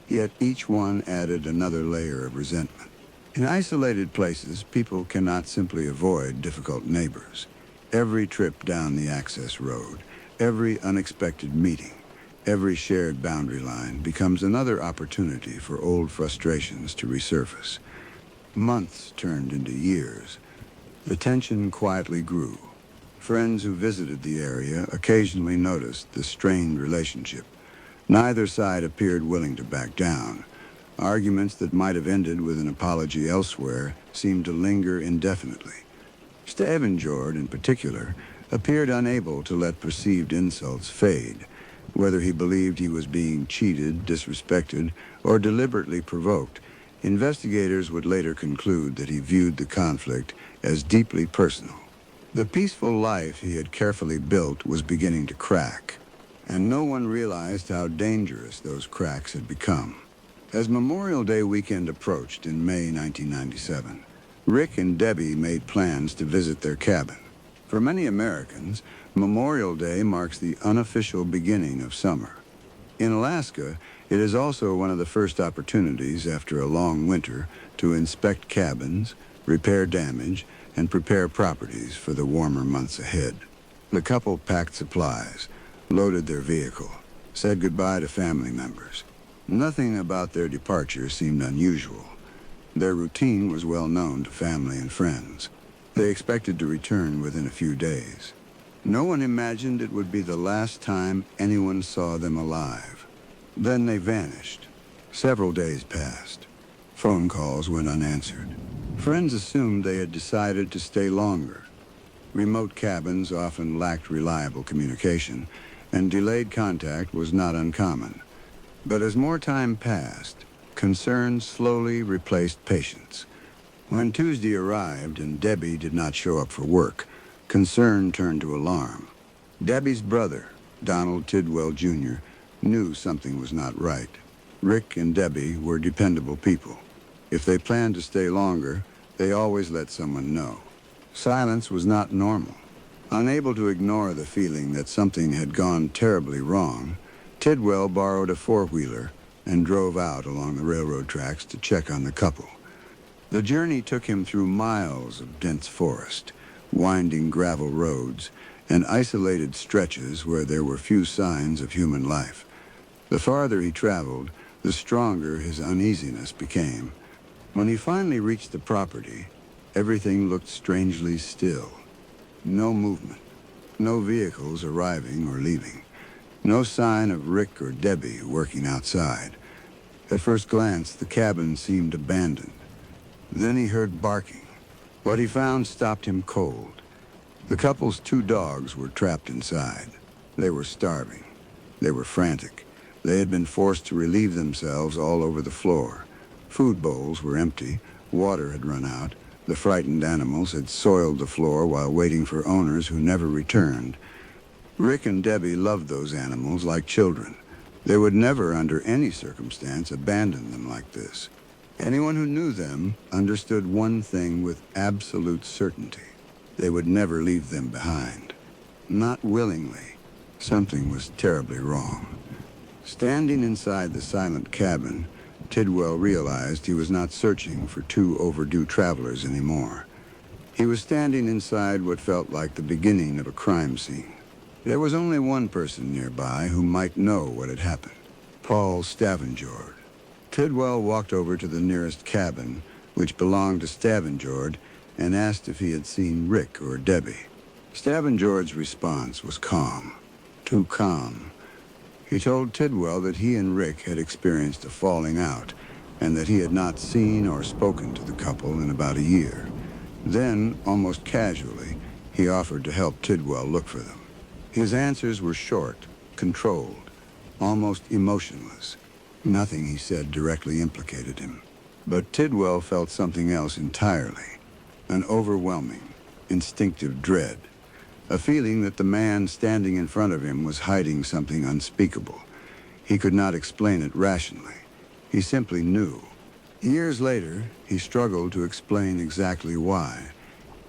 yet each one added another layer of resentment. In isolated places, people cannot simply avoid difficult neighbors. Every trip down the access road, every unexpected meeting, every shared boundary line becomes another opportunity for old frustrations to resurface. Months turned into years. The tension quietly grew. Friends who visited the area occasionally noticed the strained relationship. Neither side appeared willing to back down. Arguments that might have ended with an apology elsewhere seemed to linger indefinitely. Stavenjord, in particular, appeared unable to let perceived insults fade. Whether he believed he was being cheated, disrespected, or deliberately provoked, investigators would later conclude that he viewed the conflict as deeply personal. The peaceful life he had carefully built was beginning to crack, and no one realized how dangerous those cracks had become. As Memorial Day weekend approached in May 1997, Rick and Debbie made plans to visit their cabin. For many Americans, Memorial Day marks the unofficial beginning of summer. In Alaska, it is also one of the first opportunities after a long winter to inspect cabins, repair damage, and prepare properties for the warmer months ahead. The couple packed supplies, loaded their vehicle, said goodbye to family members. Nothing about their departure seemed unusual. Their routine was well known to family and friends. They expected to return within a few days. No one imagined it would be the last time anyone saw them alive. Then they vanished. Several days passed. Phone calls went unanswered. Friends assumed they had decided to stay longer. Remote cabins often lacked reliable communication, and delayed contact was not uncommon. But as more time passed, concern slowly replaced patience. When Tuesday arrived and Debbie did not show up for work, concern turned to alarm. Debbie's brother, Donald Tidwell, Jr., knew something was not right. Rick and Debbie were dependable people. If they planned to stay longer, they always let someone know. Silence was not normal. Unable to ignore the feeling that something had gone terribly wrong, Tidwell borrowed a four-wheeler and drove out along the railroad tracks to check on the couple. The journey took him through miles of dense forest, winding gravel roads, and isolated stretches where there were few signs of human life. The farther he traveled, the stronger his uneasiness became. When he finally reached the property, everything looked strangely still. No movement, no vehicles arriving or leaving, no sign of Rick or Debbie working outside. At first glance, the cabin seemed abandoned. Then he heard barking. What he found stopped him cold. The couple's two dogs were trapped inside. They were starving. They were frantic. They had been forced to relieve themselves all over the floor. Food bowls were empty. Water had run out. The frightened animals had soiled the floor while waiting for owners who never returned. Rick and Debbie loved those animals like children. They would never, under any circumstance, abandon them like this. Anyone who knew them understood one thing with absolute certainty. They would never leave them behind. Not willingly. Something was terribly wrong. Standing inside the silent cabin, Tidwell realized he was not searching for two overdue travelers anymore. He was standing inside what felt like the beginning of a crime scene. There was only one person nearby who might know what had happened. Paul Stavenjord. Tidwell walked over to the nearest cabin, which belonged to Stavenjord, and asked if he had seen Rick or Debbie. Stavenjord's response was calm. Too calm. He told Tidwell that he and Rick had experienced a falling out, and that he had not seen or spoken to the couple in about a year. Then, almost casually, he offered to help Tidwell look for them. His answers were short, controlled, almost emotionless. Nothing he said directly implicated him. But Tidwell felt something else entirely. An overwhelming, instinctive dread. A feeling that the man standing in front of him was hiding something unspeakable. He could not explain it rationally. He simply knew. Years later, he struggled to explain exactly why.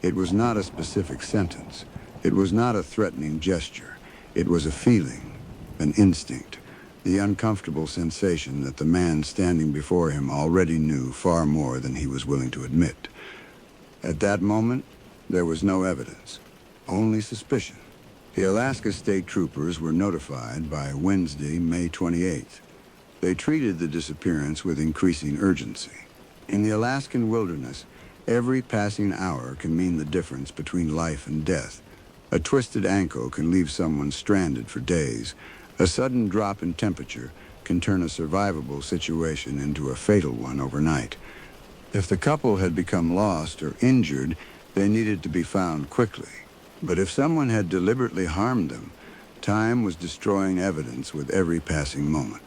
It was not a specific sentence. It was not a threatening gesture. It was a feeling, an instinct, the uncomfortable sensation that the man standing before him already knew far more than he was willing to admit. At that moment, there was no evidence, only suspicion. The Alaska State Troopers were notified by Wednesday, May 28th. They treated the disappearance with increasing urgency. In the Alaskan wilderness, every passing hour can mean the difference between life and death. A twisted ankle can leave someone stranded for days. A sudden drop in temperature can turn a survivable situation into a fatal one overnight. If the couple had become lost or injured, they needed to be found quickly. But if someone had deliberately harmed them, time was destroying evidence with every passing moment.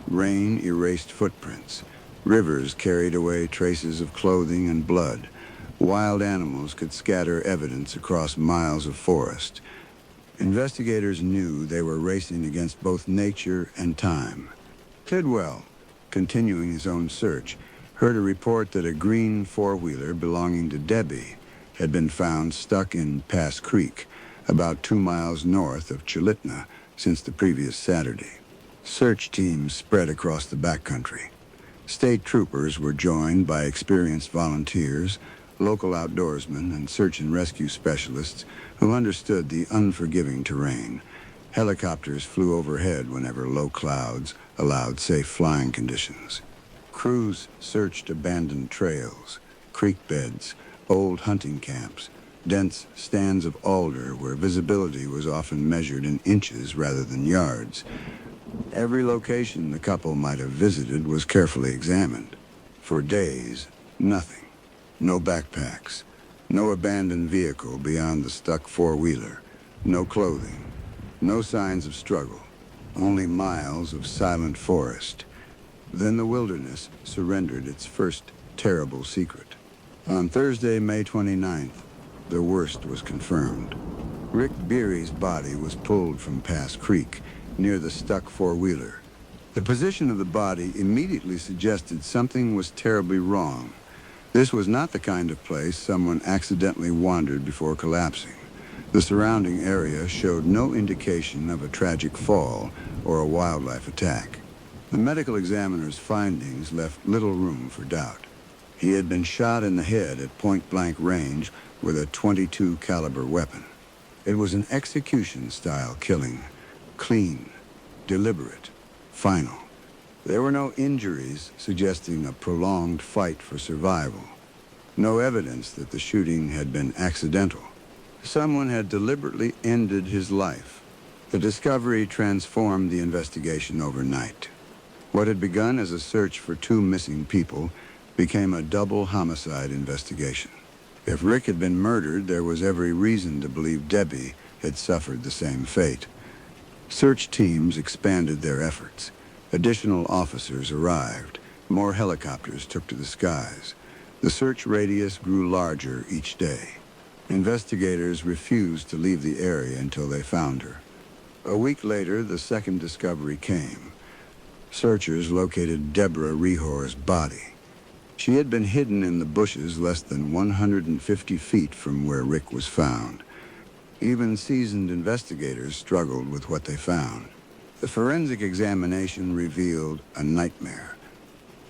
Rain erased footprints. Rivers carried away traces of clothing and blood. Wild animals could scatter evidence across miles of forest. Investigators knew they were racing against both nature and time. Tidwell, continuing his own search, heard a report that a green four-wheeler belonging to Debbie had been found stuck in Pass Creek, about 2 miles north of Chulitna, since the previous Saturday. Search teams spread across the backcountry. State troopers were joined by experienced volunteers, local outdoorsmen, and search and rescue specialists who understood the unforgiving terrain. Helicopters flew overhead whenever low clouds allowed safe flying conditions. Crews searched abandoned trails, creek beds, old hunting camps, dense stands of alder where visibility was often measured in inches rather than yards. Every location the couple might have visited was carefully examined. For days, nothing. No backpacks. No abandoned vehicle beyond the stuck four-wheeler. No clothing. No signs of struggle. Only miles of silent forest. Then the wilderness surrendered its first terrible secret. On Thursday, May 29th, the worst was confirmed. Rick Beery's body was pulled from Pass Creek, near the stuck four-wheeler. The position of the body immediately suggested something was terribly wrong. This was not the kind of place someone accidentally wandered before collapsing. The surrounding area showed no indication of a tragic fall or a wildlife attack. The medical examiner's findings left little room for doubt. He had been shot in the head at point-blank range with a .22 caliber weapon. It was an execution-style killing, clean, deliberate, final. There were no injuries suggesting a prolonged fight for survival. No evidence that the shooting had been accidental. Someone had deliberately ended his life. The discovery transformed the investigation overnight. What had begun as a search for two missing people became a double homicide investigation. If Rick had been murdered, there was every reason to believe Debbie had suffered the same fate. Search teams expanded their efforts. Additional officers arrived. More helicopters took to the skies. The search radius grew larger each day. Investigators refused to leave the area until they found her. A week later, the second discovery came. Searchers located Deborah Rehor's body. She had been hidden in the bushes less than 150 feet from where Rick was found. Even seasoned investigators struggled with what they found. The forensic examination revealed a nightmare.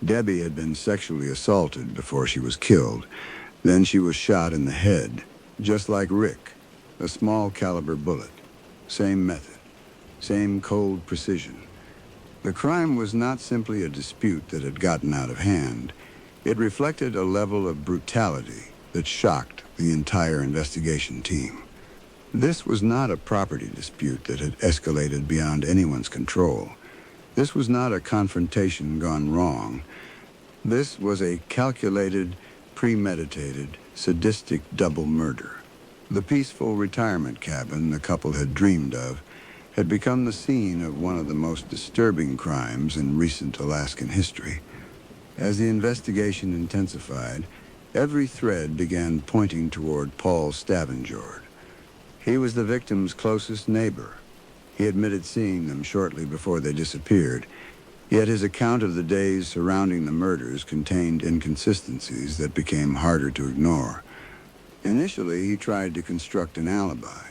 Debbie had been sexually assaulted before she was killed. Then she was shot in the head, just like Rick. A small caliber bullet. Same method. Same cold precision. The crime was not simply a dispute that had gotten out of hand. It reflected a level of brutality that shocked the entire investigation team. This was not a property dispute that had escalated beyond anyone's control. This was not a confrontation gone wrong. This was a calculated, premeditated, sadistic double murder. The peaceful retirement cabin the couple had dreamed of had become the scene of one of the most disturbing crimes in recent Alaskan history. As the investigation intensified, every thread began pointing toward Paul Stavenjord. He was the victim's closest neighbor. He admitted seeing them shortly before they disappeared, yet his account of the days surrounding the murders contained inconsistencies that became harder to ignore. Initially, he tried to construct an alibi.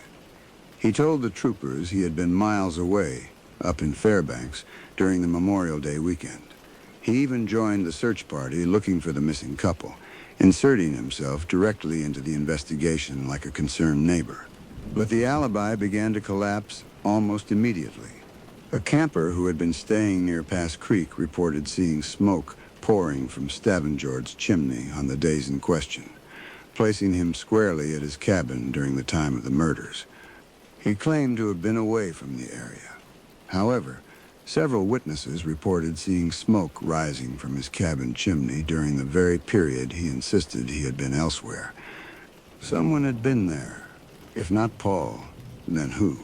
He told the troopers he had been miles away, up in Fairbanks, during the Memorial Day weekend. He even joined the search party looking for the missing couple, inserting himself directly into the investigation like a concerned neighbor. But the alibi began to collapse almost immediately. A camper who had been staying near Pass Creek reported seeing smoke pouring from Stavenjord's chimney on the days in question, placing him squarely at his cabin during the time of the murders. He claimed to have been away from the area. However, several witnesses reported seeing smoke rising from his cabin chimney during the very period he insisted he had been elsewhere. Someone had been there. If not Paul, then who?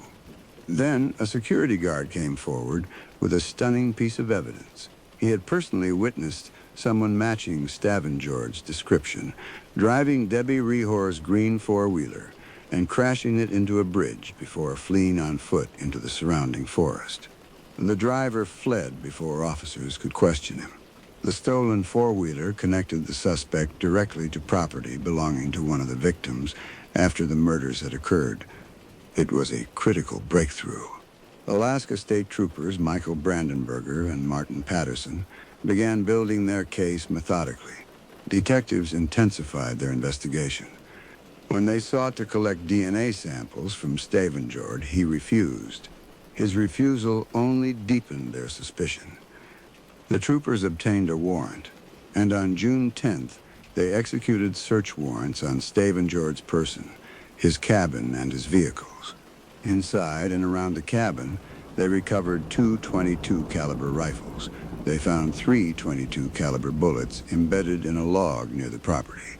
Then a security guard came forward with a stunning piece of evidence. He had personally witnessed someone matching Stavenjord's description, driving Debbie Rehor's green four-wheeler and crashing it into a bridge before fleeing on foot into the surrounding forest. The driver fled before officers could question him. The stolen four-wheeler connected the suspect directly to property belonging to one of the victims after the murders had occurred. It was a critical breakthrough. Alaska State Troopers Michael Brandenberger and Martin Patterson began building their case methodically. Detectives intensified their investigation. When they sought to collect DNA samples from Stavenjord, he refused. His refusal only deepened their suspicion. The troopers obtained a warrant, and on June 10th, they executed search warrants on Stavenjord's person, his cabin, and his vehicles. Inside and around the cabin, they recovered two .22 caliber rifles. They found three .22 caliber bullets embedded in a log near the property.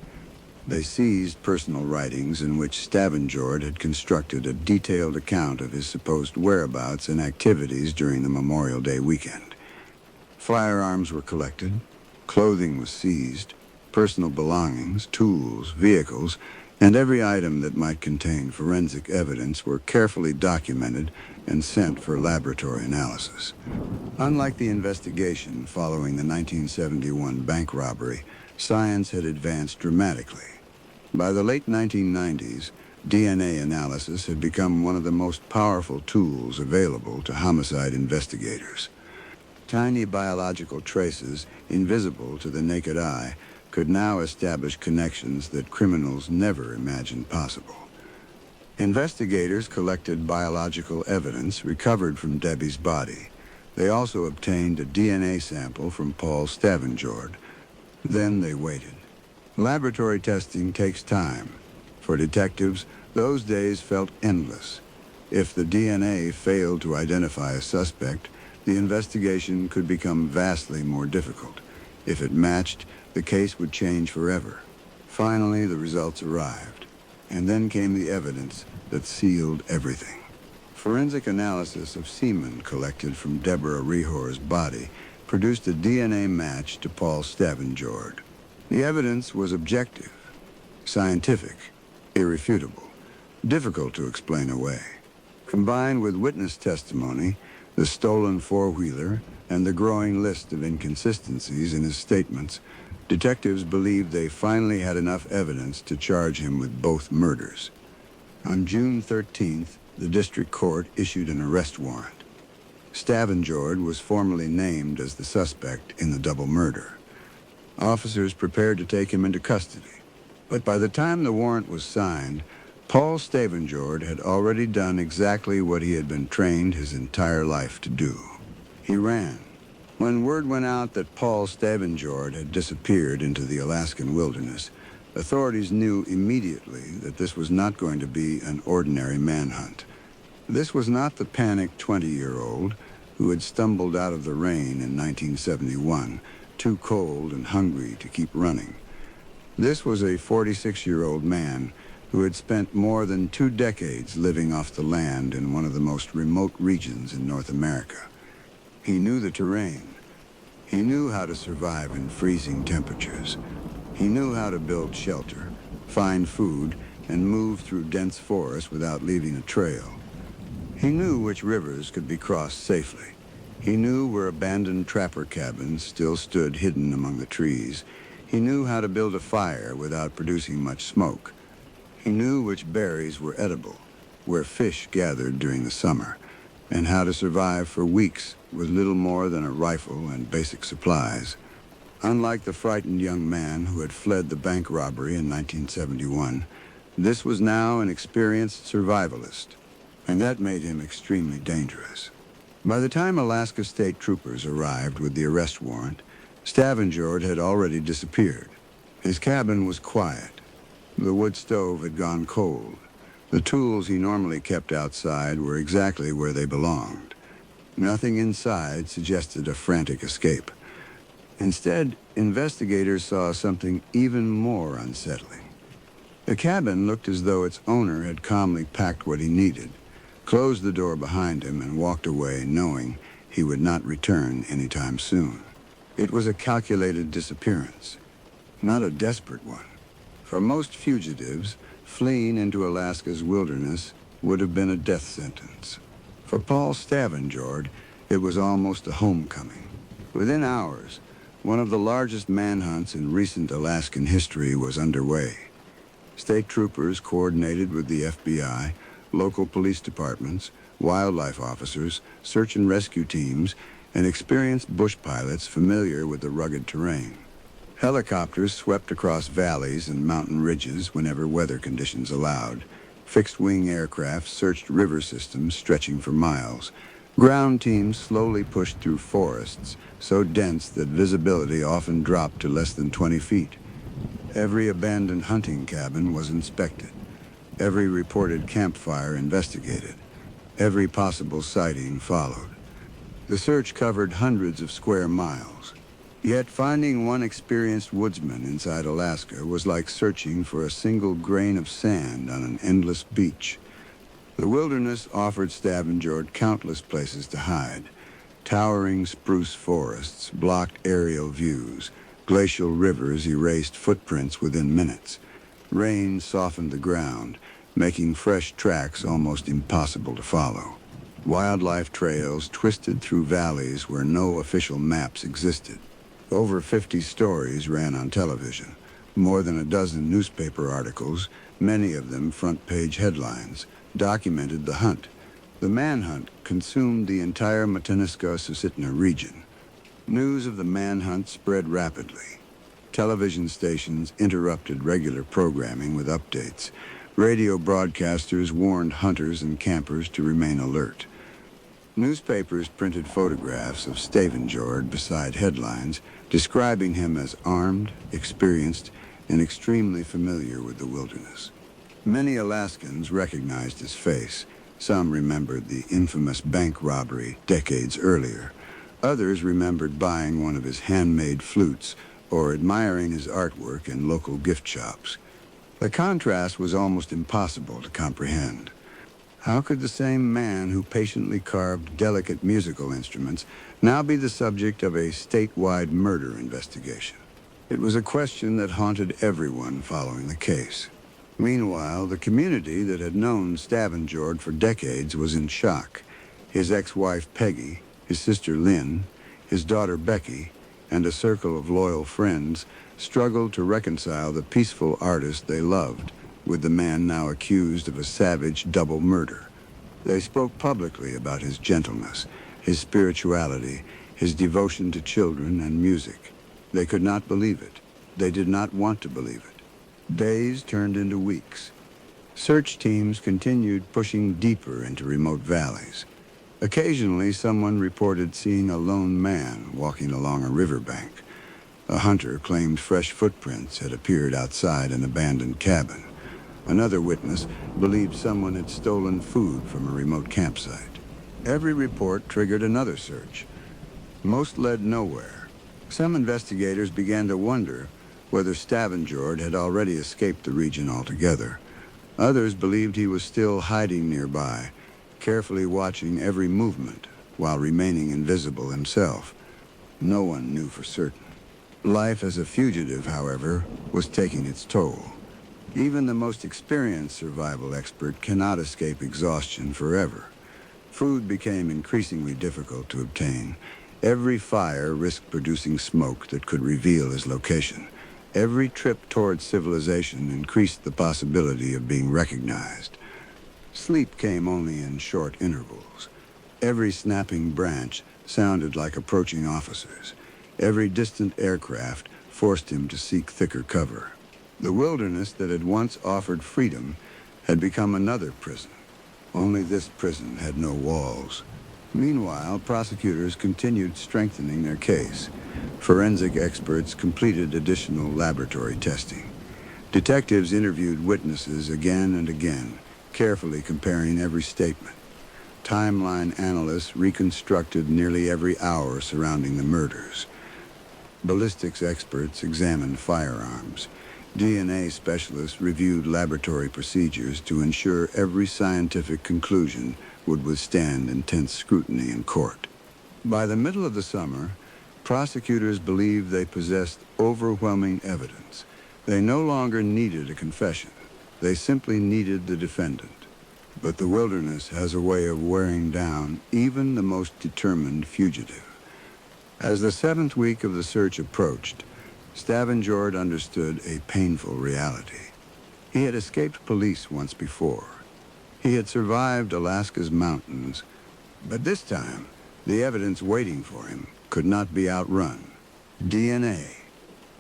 They seized personal writings in which Stavenjord had constructed a detailed account of his supposed whereabouts and activities during the Memorial Day weekend. Firearms were collected, clothing was seized, personal belongings, tools, vehicles, and every item that might contain forensic evidence were carefully documented and sent for laboratory analysis. Unlike the investigation following the 1971 bank robbery, science had advanced dramatically. By the late 1990s, DNA analysis had become one of the most powerful tools available to homicide investigators. Tiny biological traces, invisible to the naked eye, could now establish connections that criminals never imagined possible. Investigators collected biological evidence recovered from Debbie's body. They also obtained a DNA sample from Paul Stavenjord. Then they waited. Laboratory testing takes time. For detectives, those days felt endless. If the DNA failed to identify a suspect, the investigation could become vastly more difficult. If it matched, the case would change forever. Finally, the results arrived. And then came the evidence that sealed everything. Forensic analysis of semen collected from Deborah Rehor's body produced a DNA match to Paul Stavenjord. The evidence was objective, scientific, irrefutable, difficult to explain away. Combined with witness testimony, the stolen four-wheeler, and the growing list of inconsistencies in his statements, detectives believed they finally had enough evidence to charge him with both murders. On June 13th, the district court issued an arrest warrant. Stavenjord was formally named as the suspect in the double murder. Officers prepared to take him into custody. But by the time the warrant was signed, Paul Stavenjord had already done exactly what he had been trained his entire life to do. He ran. When word went out that Paul Stavenjord had disappeared into the Alaskan wilderness, authorities knew immediately that this was not going to be an ordinary manhunt. This was not the panicked 20-year-old who had stumbled out of the rain in 1971, too cold and hungry to keep running. This was a 46-year-old man who had spent more than 2 decades living off the land in one of the most remote regions in North America. He knew the terrain. He knew how to survive in freezing temperatures. He knew how to build shelter, find food, and move through dense forests without leaving a trail. He knew which rivers could be crossed safely. He knew where abandoned trapper cabins still stood hidden among the trees. He knew how to build a fire without producing much smoke. He knew which berries were edible, where fish gathered during the summer, and how to survive for weeks with little more than a rifle and basic supplies. Unlike the frightened young man who had fled the bank robbery in 1971, this was now an experienced survivalist, and that made him extremely dangerous. By the time Alaska State troopers arrived with the arrest warrant, Stavenjord had already disappeared. His cabin was quiet. The wood stove had gone cold. The tools he normally kept outside were exactly where they belonged. Nothing inside suggested a frantic escape. Instead, investigators saw something even more unsettling. The cabin looked as though its owner had calmly packed what he needed, closed the door behind him, and walked away knowing he would not return anytime soon. It was a calculated disappearance, not a desperate one. For most fugitives, fleeing into Alaska's wilderness would have been a death sentence. For Paul Stavenjord, it was almost a homecoming. Within hours, one of the largest manhunts in recent Alaskan history was underway. State troopers coordinated with the FBI, local police departments, wildlife officers, search and rescue teams, and experienced bush pilots familiar with the rugged terrain. Helicopters swept across valleys and mountain ridges whenever weather conditions allowed. Fixed-wing aircraft searched river systems stretching for miles. Ground teams slowly pushed through forests, so dense that visibility often dropped to less than 20 feet. Every abandoned hunting cabin was inspected. Every reported campfire investigated. Every possible sighting followed. The search covered hundreds of square miles. Yet finding one experienced woodsman inside Alaska was like searching for a single grain of sand on an endless beach. The wilderness offered Stavenjord countless places to hide. Towering spruce forests blocked aerial views. Glacial rivers erased footprints within minutes. Rain softened the ground, making fresh tracks almost impossible to follow. Wildlife trails twisted through valleys where no official maps existed. Over 50 stories ran on television, more than a dozen newspaper articles, many of them front-page headlines, documented the hunt. The manhunt consumed the entire Matanuska-Susitna region. News of the manhunt spread rapidly. Television stations interrupted regular programming with updates. Radio broadcasters warned hunters and campers to remain alert. Newspapers printed photographs of Stavenjord beside headlines, describing him as armed, experienced, and extremely familiar with the wilderness. Many Alaskans recognized his face. Some remembered the infamous bank robbery decades earlier. Others remembered buying one of his handmade flutes or admiring his artwork in local gift shops. The contrast was almost impossible to comprehend. How could the same man who patiently carved delicate musical instruments now be the subject of a statewide murder investigation? It was a question that haunted everyone following the case. Meanwhile, the community that had known Stavenjord for decades was in shock. His ex-wife Peggy, his sister Lynn, his daughter Becky, and a circle of loyal friends struggled to reconcile the peaceful artist they loved with the man now accused of a savage double murder. They spoke publicly about his gentleness, his spirituality, his devotion to children and music. They could not believe it. They did not want to believe it. Days turned into weeks. Search teams continued pushing deeper into remote valleys. Occasionally, someone reported seeing a lone man walking along a riverbank. A hunter claimed fresh footprints had appeared outside an abandoned cabin. Another witness believed someone had stolen food from a remote campsite. Every report triggered another search. Most led nowhere. Some investigators began to wonder whether Stavenjord had already escaped the region altogether. Others believed he was still hiding nearby, carefully watching every movement while remaining invisible himself. No one knew for certain. Life as a fugitive, however, was taking its toll. Even the most experienced survival expert cannot escape exhaustion forever. Food became increasingly difficult to obtain. Every fire risked producing smoke that could reveal his location. Every trip towards civilization increased the possibility of being recognized. Sleep came only in short intervals. Every snapping branch sounded like approaching officers. Every distant aircraft forced him to seek thicker cover. The wilderness that had once offered freedom had become another prison. Only this prison had no walls. Meanwhile, prosecutors continued strengthening their case. Forensic experts completed additional laboratory testing. Detectives interviewed witnesses again and again, carefully comparing every statement. Timeline analysts reconstructed nearly every hour surrounding the murders. Ballistics experts examined firearms. DNA specialists reviewed laboratory procedures to ensure every scientific conclusion would withstand intense scrutiny in court. By the middle of the summer, prosecutors believed they possessed overwhelming evidence. They no longer needed a confession. They simply needed the defendant. But the wilderness has a way of wearing down even the most determined fugitive. As the 7th week of the search approached, Stavenjord understood a painful reality. He had escaped police once before. He had survived Alaska's mountains, but this time, the evidence waiting for him could not be outrun. DNA.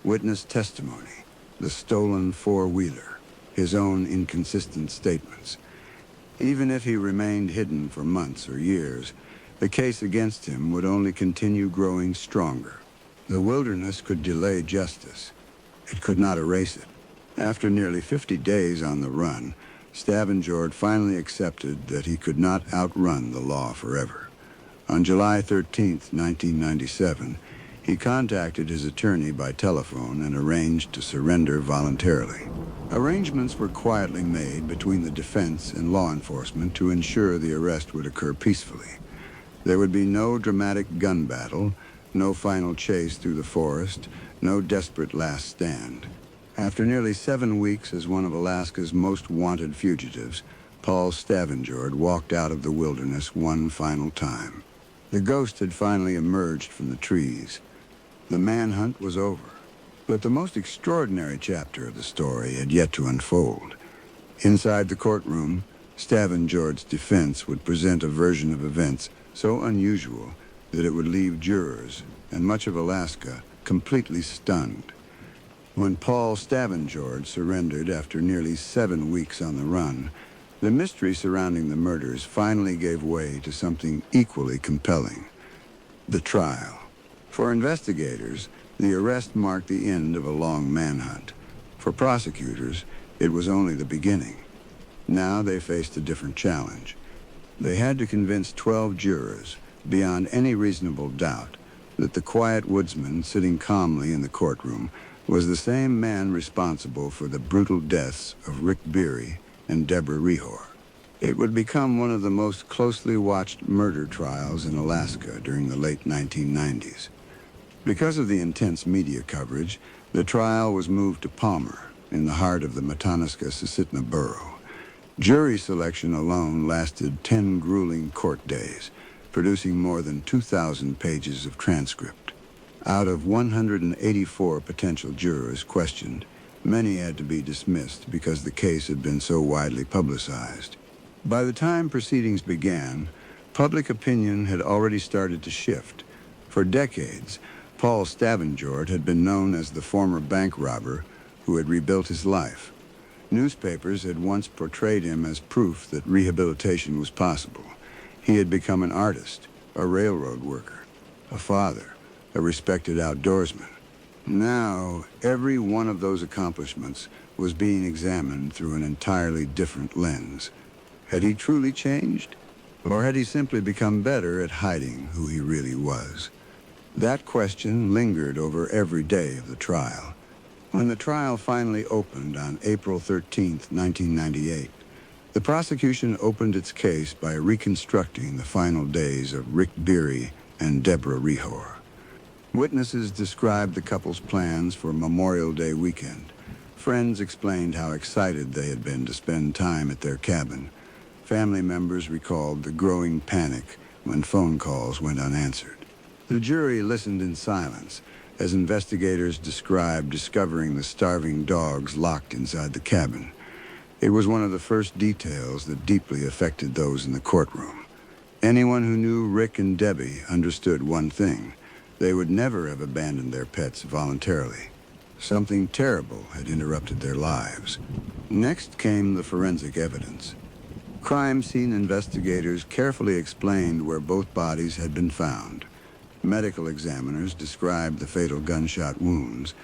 witness testimony, the stolen four-wheeler, his own inconsistent statements. Even if he remained hidden for months or years, the case against him would only continue growing stronger. The wilderness could delay justice. It could not erase it. After nearly 50 days on the run, Stavenjord finally accepted that he could not outrun the law forever. On July 13, 1997, he contacted his attorney by telephone and arranged to surrender voluntarily. Arrangements were quietly made between the defense and law enforcement to ensure the arrest would occur peacefully. There would be no dramatic gun battle, no final chase through the forest, no desperate last stand. After nearly 7 weeks as one of Alaska's most wanted fugitives, Paul Stavenjord walked out of the wilderness one final time. The ghost had finally emerged from the trees. The manhunt was over. But the most extraordinary chapter of the story had yet to unfold. Inside the courtroom, Stavenjord's defense would present a version of events so unusual that it would leave jurors and much of Alaska completely stunned. When Paul Stavenjord surrendered after nearly 7 weeks on the run, the mystery surrounding the murders finally gave way to something equally compelling: the trial. For investigators, the arrest marked the end of a long manhunt. For prosecutors, it was only the beginning. Now they faced a different challenge. They had to convince 12 jurors, beyond any reasonable doubt, that the quiet woodsman sitting calmly in the courtroom was the same man responsible for the brutal deaths of Rick Beery and Deborah Rehor. It would become one of the most closely watched murder trials in Alaska during the late 1990s. Because of the intense media coverage, the trial was moved to Palmer, in the heart of the Matanuska-Susitna borough. Jury selection alone lasted 10 grueling court days, producing more than 2,000 pages of transcript. Out of 184 potential jurors questioned, many had to be dismissed because the case had been so widely publicized. By the time proceedings began, public opinion had already started to shift. For decades, Paul Stavenjord had been known as the former bank robber who had rebuilt his life. Newspapers had once portrayed him as proof that rehabilitation was possible. He had become an artist, a railroad worker, a father, a respected outdoorsman. Now, every one of those accomplishments was being examined through an entirely different lens. Had he truly changed? Or had he simply become better at hiding who he really was? That question lingered over every day of the trial. When the trial finally opened on April 13, 1998, the prosecution opened its case by reconstructing the final days of Rick Beery and Deborah Rehor. Witnesses described the couple's plans for Memorial Day weekend. Friends explained how excited they had been to spend time at their cabin. Family members recalled the growing panic when phone calls went unanswered. The jury listened in silence as investigators described discovering the starving dogs locked inside the cabin. It was one of the first details that deeply affected those in the courtroom. Anyone who knew Rick and Debbie understood one thing: they would never have abandoned their pets voluntarily. Something terrible had interrupted their lives. Next came the forensic evidence. Crime scene investigators carefully explained where both bodies had been found. Medical examiners described the fatal gunshot wounds.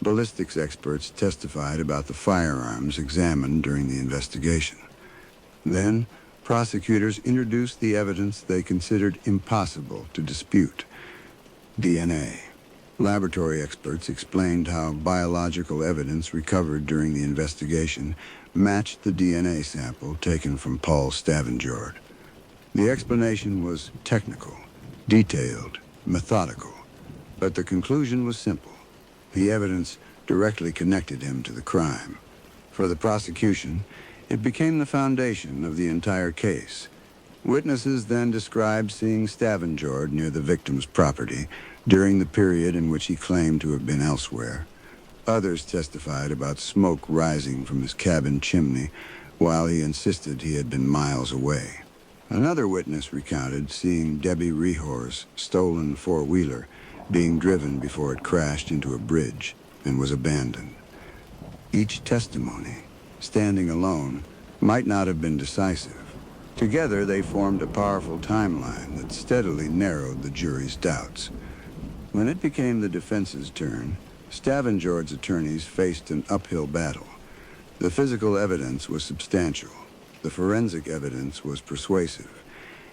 Ballistics experts testified about the firearms examined during the investigation. Then, prosecutors introduced the evidence they considered impossible to dispute: DNA. Laboratory experts explained how biological evidence recovered during the investigation matched the DNA sample taken from Paul Stavenjord. The explanation was technical, detailed, methodical, but the conclusion was simple. The evidence directly connected him to the crime. For the prosecution, it became the foundation of the entire case. Witnesses then described seeing Stavenjord near the victim's property during the period in which he claimed to have been elsewhere. Others testified about smoke rising from his cabin chimney, while he insisted he had been miles away. Another witness recounted seeing Debbie Rehor's stolen four-wheeler being driven before it crashed into a bridge. and was abandoned. Each testimony, standing alone, might not have been decisive. Together, they formed a powerful timeline that steadily narrowed the jury's doubts. When it became the defense's turn, Stavenjord's attorneys faced an uphill battle. The physical evidence was substantial. The forensic evidence was persuasive.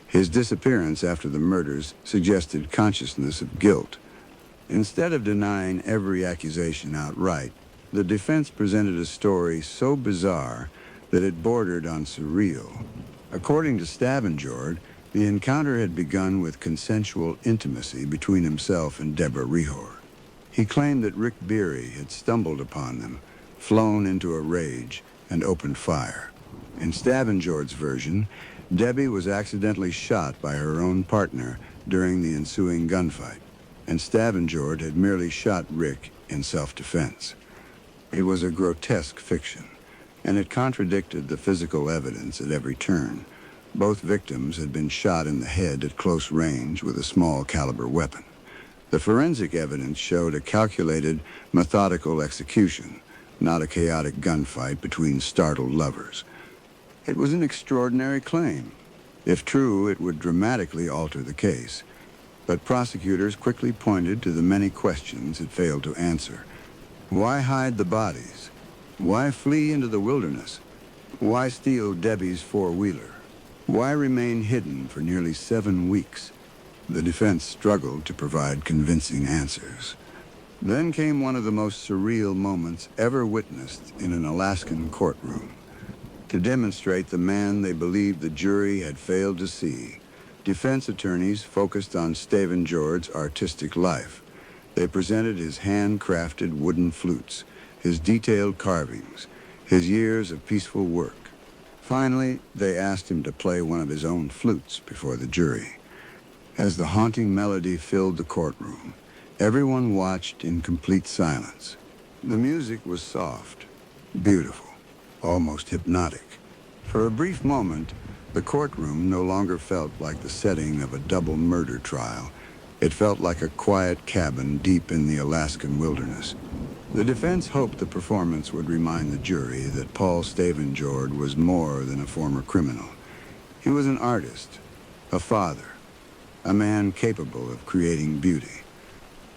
His disappearance after the murders suggested consciousness of guilt. Instead of denying every accusation outright, the defense presented a story so bizarre that it bordered on surreal. According to Stavenjord, the encounter had begun with consensual intimacy between himself and Deborah Rehor. He claimed that Rick Beery had stumbled upon them, flown into a rage, and opened fire. In Stavenjord's version, Debbie was accidentally shot by her own partner during the ensuing gunfight, and Stavenjord had merely shot Rick in self-defense. It was a grotesque fiction, and it contradicted the physical evidence at every turn. Both victims had been shot in the head at close range with a small caliber weapon. The forensic evidence showed a calculated, methodical execution, not a chaotic gunfight between startled lovers. It was an extraordinary claim. If true, it would dramatically alter the case. But prosecutors quickly pointed to the many questions it failed to answer. Why hide the bodies? Why flee into the wilderness? Why steal Debbie's four-wheeler? Why remain hidden for nearly 7 weeks? The defense struggled to provide convincing answers. Then came one of the most surreal moments ever witnessed in an Alaskan courtroom. To demonstrate the man they believed the jury had failed to see, defense attorneys focused on Stavenjord's artistic life. They presented his handcrafted wooden flutes, his detailed carvings, his years of peaceful work. Finally, they asked him to play one of his own flutes before the jury. As the haunting melody filled the courtroom, everyone watched in complete silence. The music was soft, beautiful, almost hypnotic. For a brief moment, the courtroom no longer felt like the setting of a double murder trial. It felt like a quiet cabin deep in the Alaskan wilderness. The defense hoped the performance would remind the jury that Paul Stavenjord was more than a former criminal. He was an artist, a father, a man capable of creating beauty.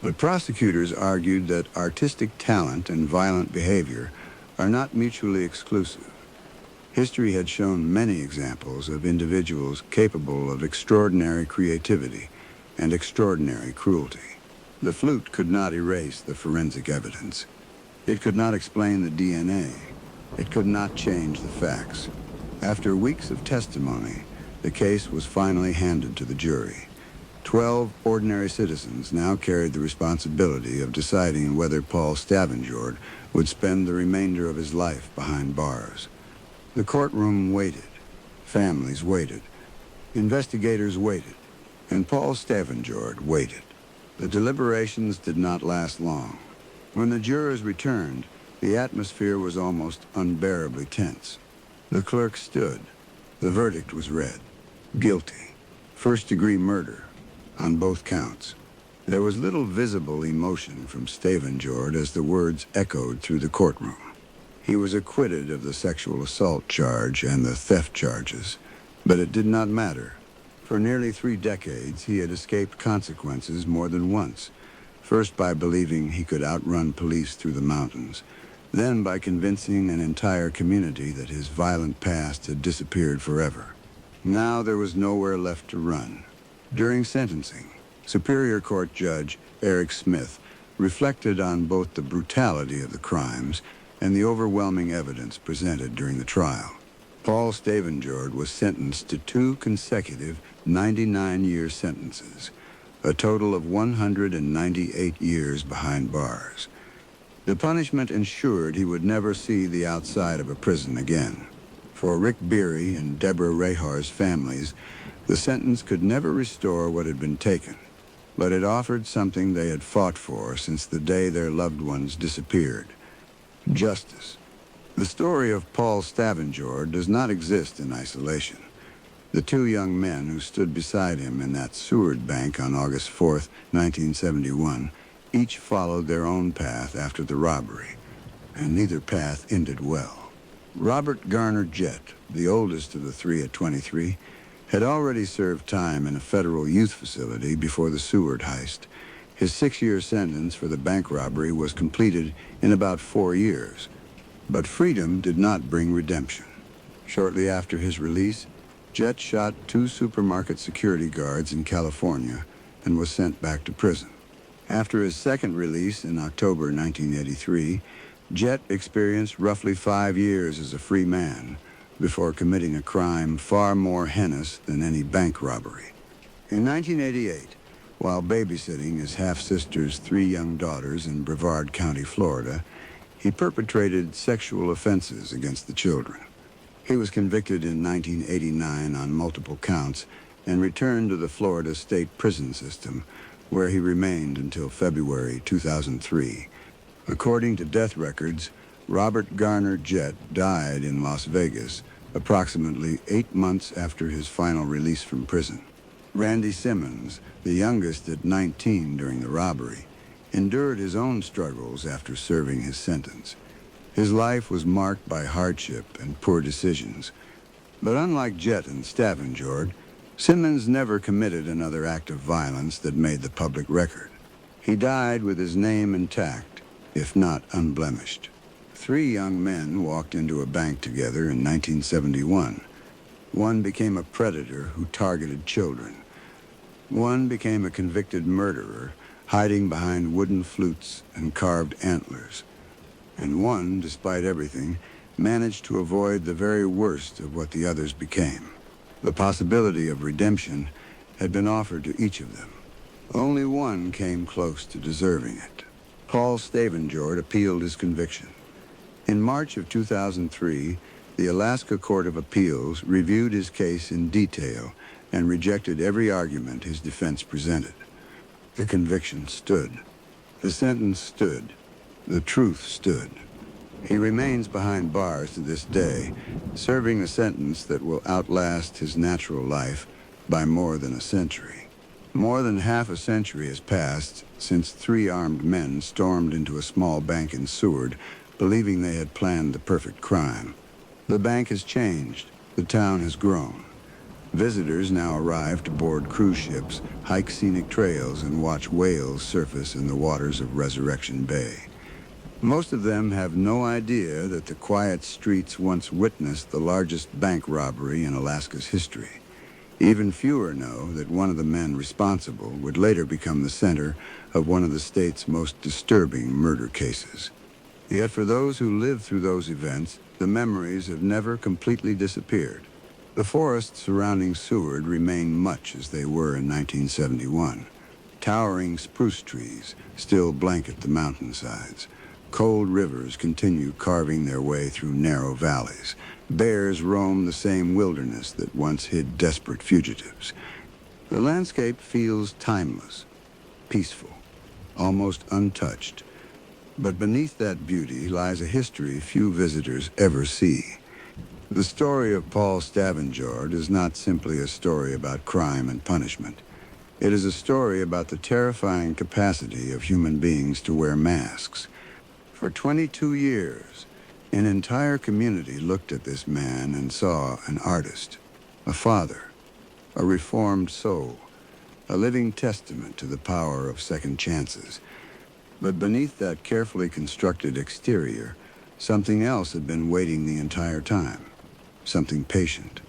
But prosecutors argued that artistic talent and violent behavior are not mutually exclusive. History had shown many examples of individuals capable of extraordinary creativity and extraordinary cruelty. The flute could not erase the forensic evidence. It could not explain the DNA. It could not change the facts. After weeks of testimony, the case was finally handed to the jury. 12 ordinary citizens now carried the responsibility of deciding whether Paul Stavenjord would spend the remainder of his life behind bars. The courtroom waited. Families waited. Investigators waited. And Paul Stavenjord waited. The deliberations did not last long. When the jurors returned, the atmosphere was almost unbearably tense. The clerk stood. The verdict was read. Guilty. First-degree murder. On both counts. There was little visible emotion from Stavenjord as the words echoed through the courtroom. He was acquitted of the sexual assault charge and the theft charges, but it did not matter. For nearly 3 decades, he had escaped consequences more than once, first by believing he could outrun police through the mountains, then by convincing an entire community that his violent past had disappeared forever. Now there was nowhere left to run. During sentencing, Superior Court Judge Eric Smith reflected on both the brutality of the crimes and the overwhelming evidence presented during the trial. Paul Stavenjord was sentenced to 2 consecutive 99-year sentences, a total of 198 years behind bars. The punishment ensured he would never see the outside of a prison again. For Rick Beery and Deborah Rehor's families, the sentence could never restore what had been taken, but it offered something they had fought for since the day their loved ones disappeared: justice. The story of Paul Stavenjord does not exist in isolation. The 2 young men who stood beside him in that Seward bank on August 4th, 1971, Each followed their own path after the robbery, and neither path ended well. Robert Garner Jett, the oldest of the three at 23, had already served time in a federal youth facility before the Seward heist. His 6-year sentence for the bank robbery was completed in about 4 years. But freedom did not bring redemption. Shortly after his release, Jett shot 2 supermarket security guards in California and was sent back to prison. After his second release in October 1983, Jett experienced roughly 5 years as a free man before committing a crime far more heinous than any bank robbery. In 1988, while babysitting his half-sister's 3 young daughters in Brevard County, Florida, he perpetrated sexual offenses against the children. He was convicted in 1989 on multiple counts and returned to the Florida State Prison System, where he remained until February 2003. According to death records, Robert Garner Jett died in Las Vegas approximately 8 months after his final release from prison. Randy Simmons, the youngest at 19 during the robbery, endured his own struggles after serving his sentence. His life was marked by hardship and poor decisions. But unlike Jett and Stavenjord, Simmons never committed another act of violence that made the public record. He died with his name intact, if not unblemished. 3 young men walked into a bank together in 1971. One became a predator who targeted children. One became a convicted murderer, hiding behind wooden flutes and carved antlers. And one, despite everything, managed to avoid the very worst of what the others became. The possibility of redemption had been offered to each of them. Only one came close to deserving it. Paul Stavenjord appealed his conviction. In March of 2003, the Alaska Court of Appeals reviewed his case in detail and rejected every argument his defense presented. The conviction stood. The sentence stood. The truth stood. He remains behind bars to this day, serving a sentence that will outlast his natural life by more than a century. More than half a century has passed since 3 armed men stormed into a small bank in Seward, believing they had planned the perfect crime. The bank has changed. The town has grown. Visitors now arrive to board cruise ships, hike scenic trails, and watch whales surface in the waters of Resurrection Bay. Most of them have no idea that the quiet streets once witnessed the largest bank robbery in Alaska's history. Even fewer know that one of the men responsible would later become the center of one of the state's most disturbing murder cases. Yet for those who lived through those events, the memories have never completely disappeared. The forests surrounding Seward remain much as they were in 1971. Towering spruce trees still blanket the mountainsides. Cold rivers continue carving their way through narrow valleys. Bears roam the same wilderness that once hid desperate fugitives. The landscape feels timeless, peaceful, almost untouched. But beneath that beauty lies a history few visitors ever see. The story of Paul Stavenjord is not simply a story about crime and punishment. It is a story about the terrifying capacity of human beings to wear masks. For 22 years, an entire community looked at this man and saw an artist, a father, a reformed soul, a living testament to the power of second chances. But beneath that carefully constructed exterior, something else had been waiting the entire time. Something patient,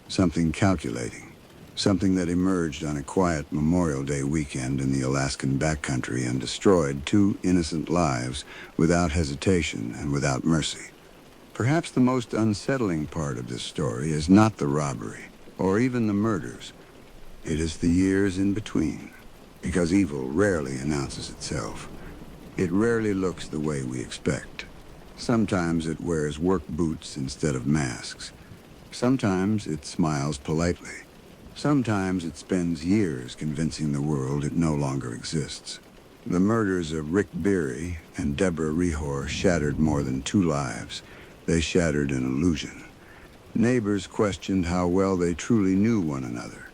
something calculating, something that emerged on a quiet Memorial Day weekend in the Alaskan backcountry and destroyed 2 innocent lives without hesitation and without mercy. Perhaps the most unsettling part of this story is not the robbery or even the murders. It is the years in between, because evil rarely announces itself. It rarely looks the way we expect. Sometimes it wears work boots instead of masks. Sometimes it smiles politely. Sometimes it spends years convincing the world it no longer exists. The murders of Rick Beery and Deborah Rehor shattered more than 2 lives. They shattered an illusion. Neighbors questioned how well they truly knew one another.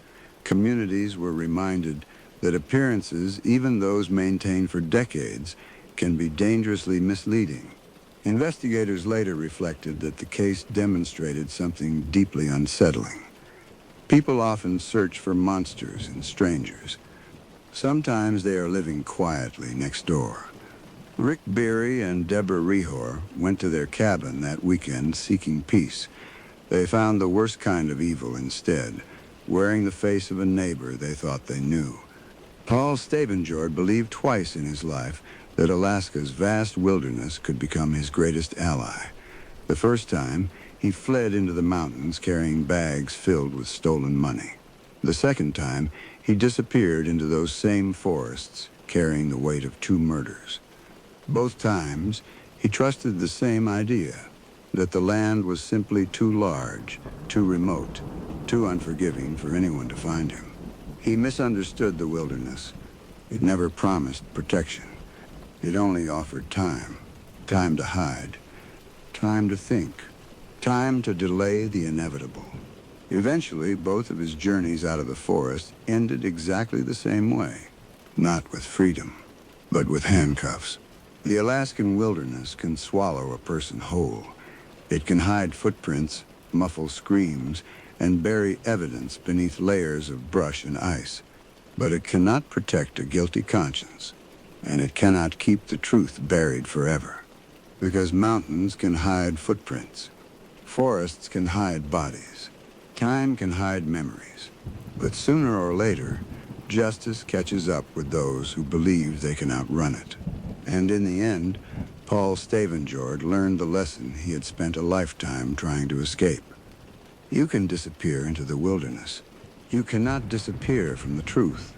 Communities were reminded that appearances, even those maintained for decades, can be dangerously misleading. Investigators later reflected that the case demonstrated something deeply unsettling. People often search for monsters in strangers. Sometimes they are living quietly next door. Rick Beery and Deborah Rehor went to their cabin that weekend seeking peace. They found the worst kind of evil instead, wearing the face of a neighbor they thought they knew. Paul Stavenjord believed twice in his life that Alaska's vast wilderness could become his greatest ally. The first time, he fled into the mountains carrying bags filled with stolen money. The second time, he disappeared into those same forests, carrying the weight of 2 murders. Both times, he trusted the same idea, that the land was simply too large, too remote, too unforgiving for anyone to find him. He misunderstood the wilderness. It never promised protection. It only offered time. Time to hide. Time to think. Time to delay the inevitable. Eventually, both of his journeys out of the forest ended exactly the same way. Not with freedom, but with handcuffs. The Alaskan wilderness can swallow a person whole. It can hide footprints, muffle screams, and bury evidence beneath layers of brush and ice. But it cannot protect a guilty conscience, and it cannot keep the truth buried forever. Because mountains can hide footprints. Forests can hide bodies. Time can hide memories. But sooner or later, justice catches up with those who believe they can outrun it. And in the end, Paul Stavenjord learned the lesson he had spent a lifetime trying to escape. You can disappear into the wilderness. You cannot disappear from the truth.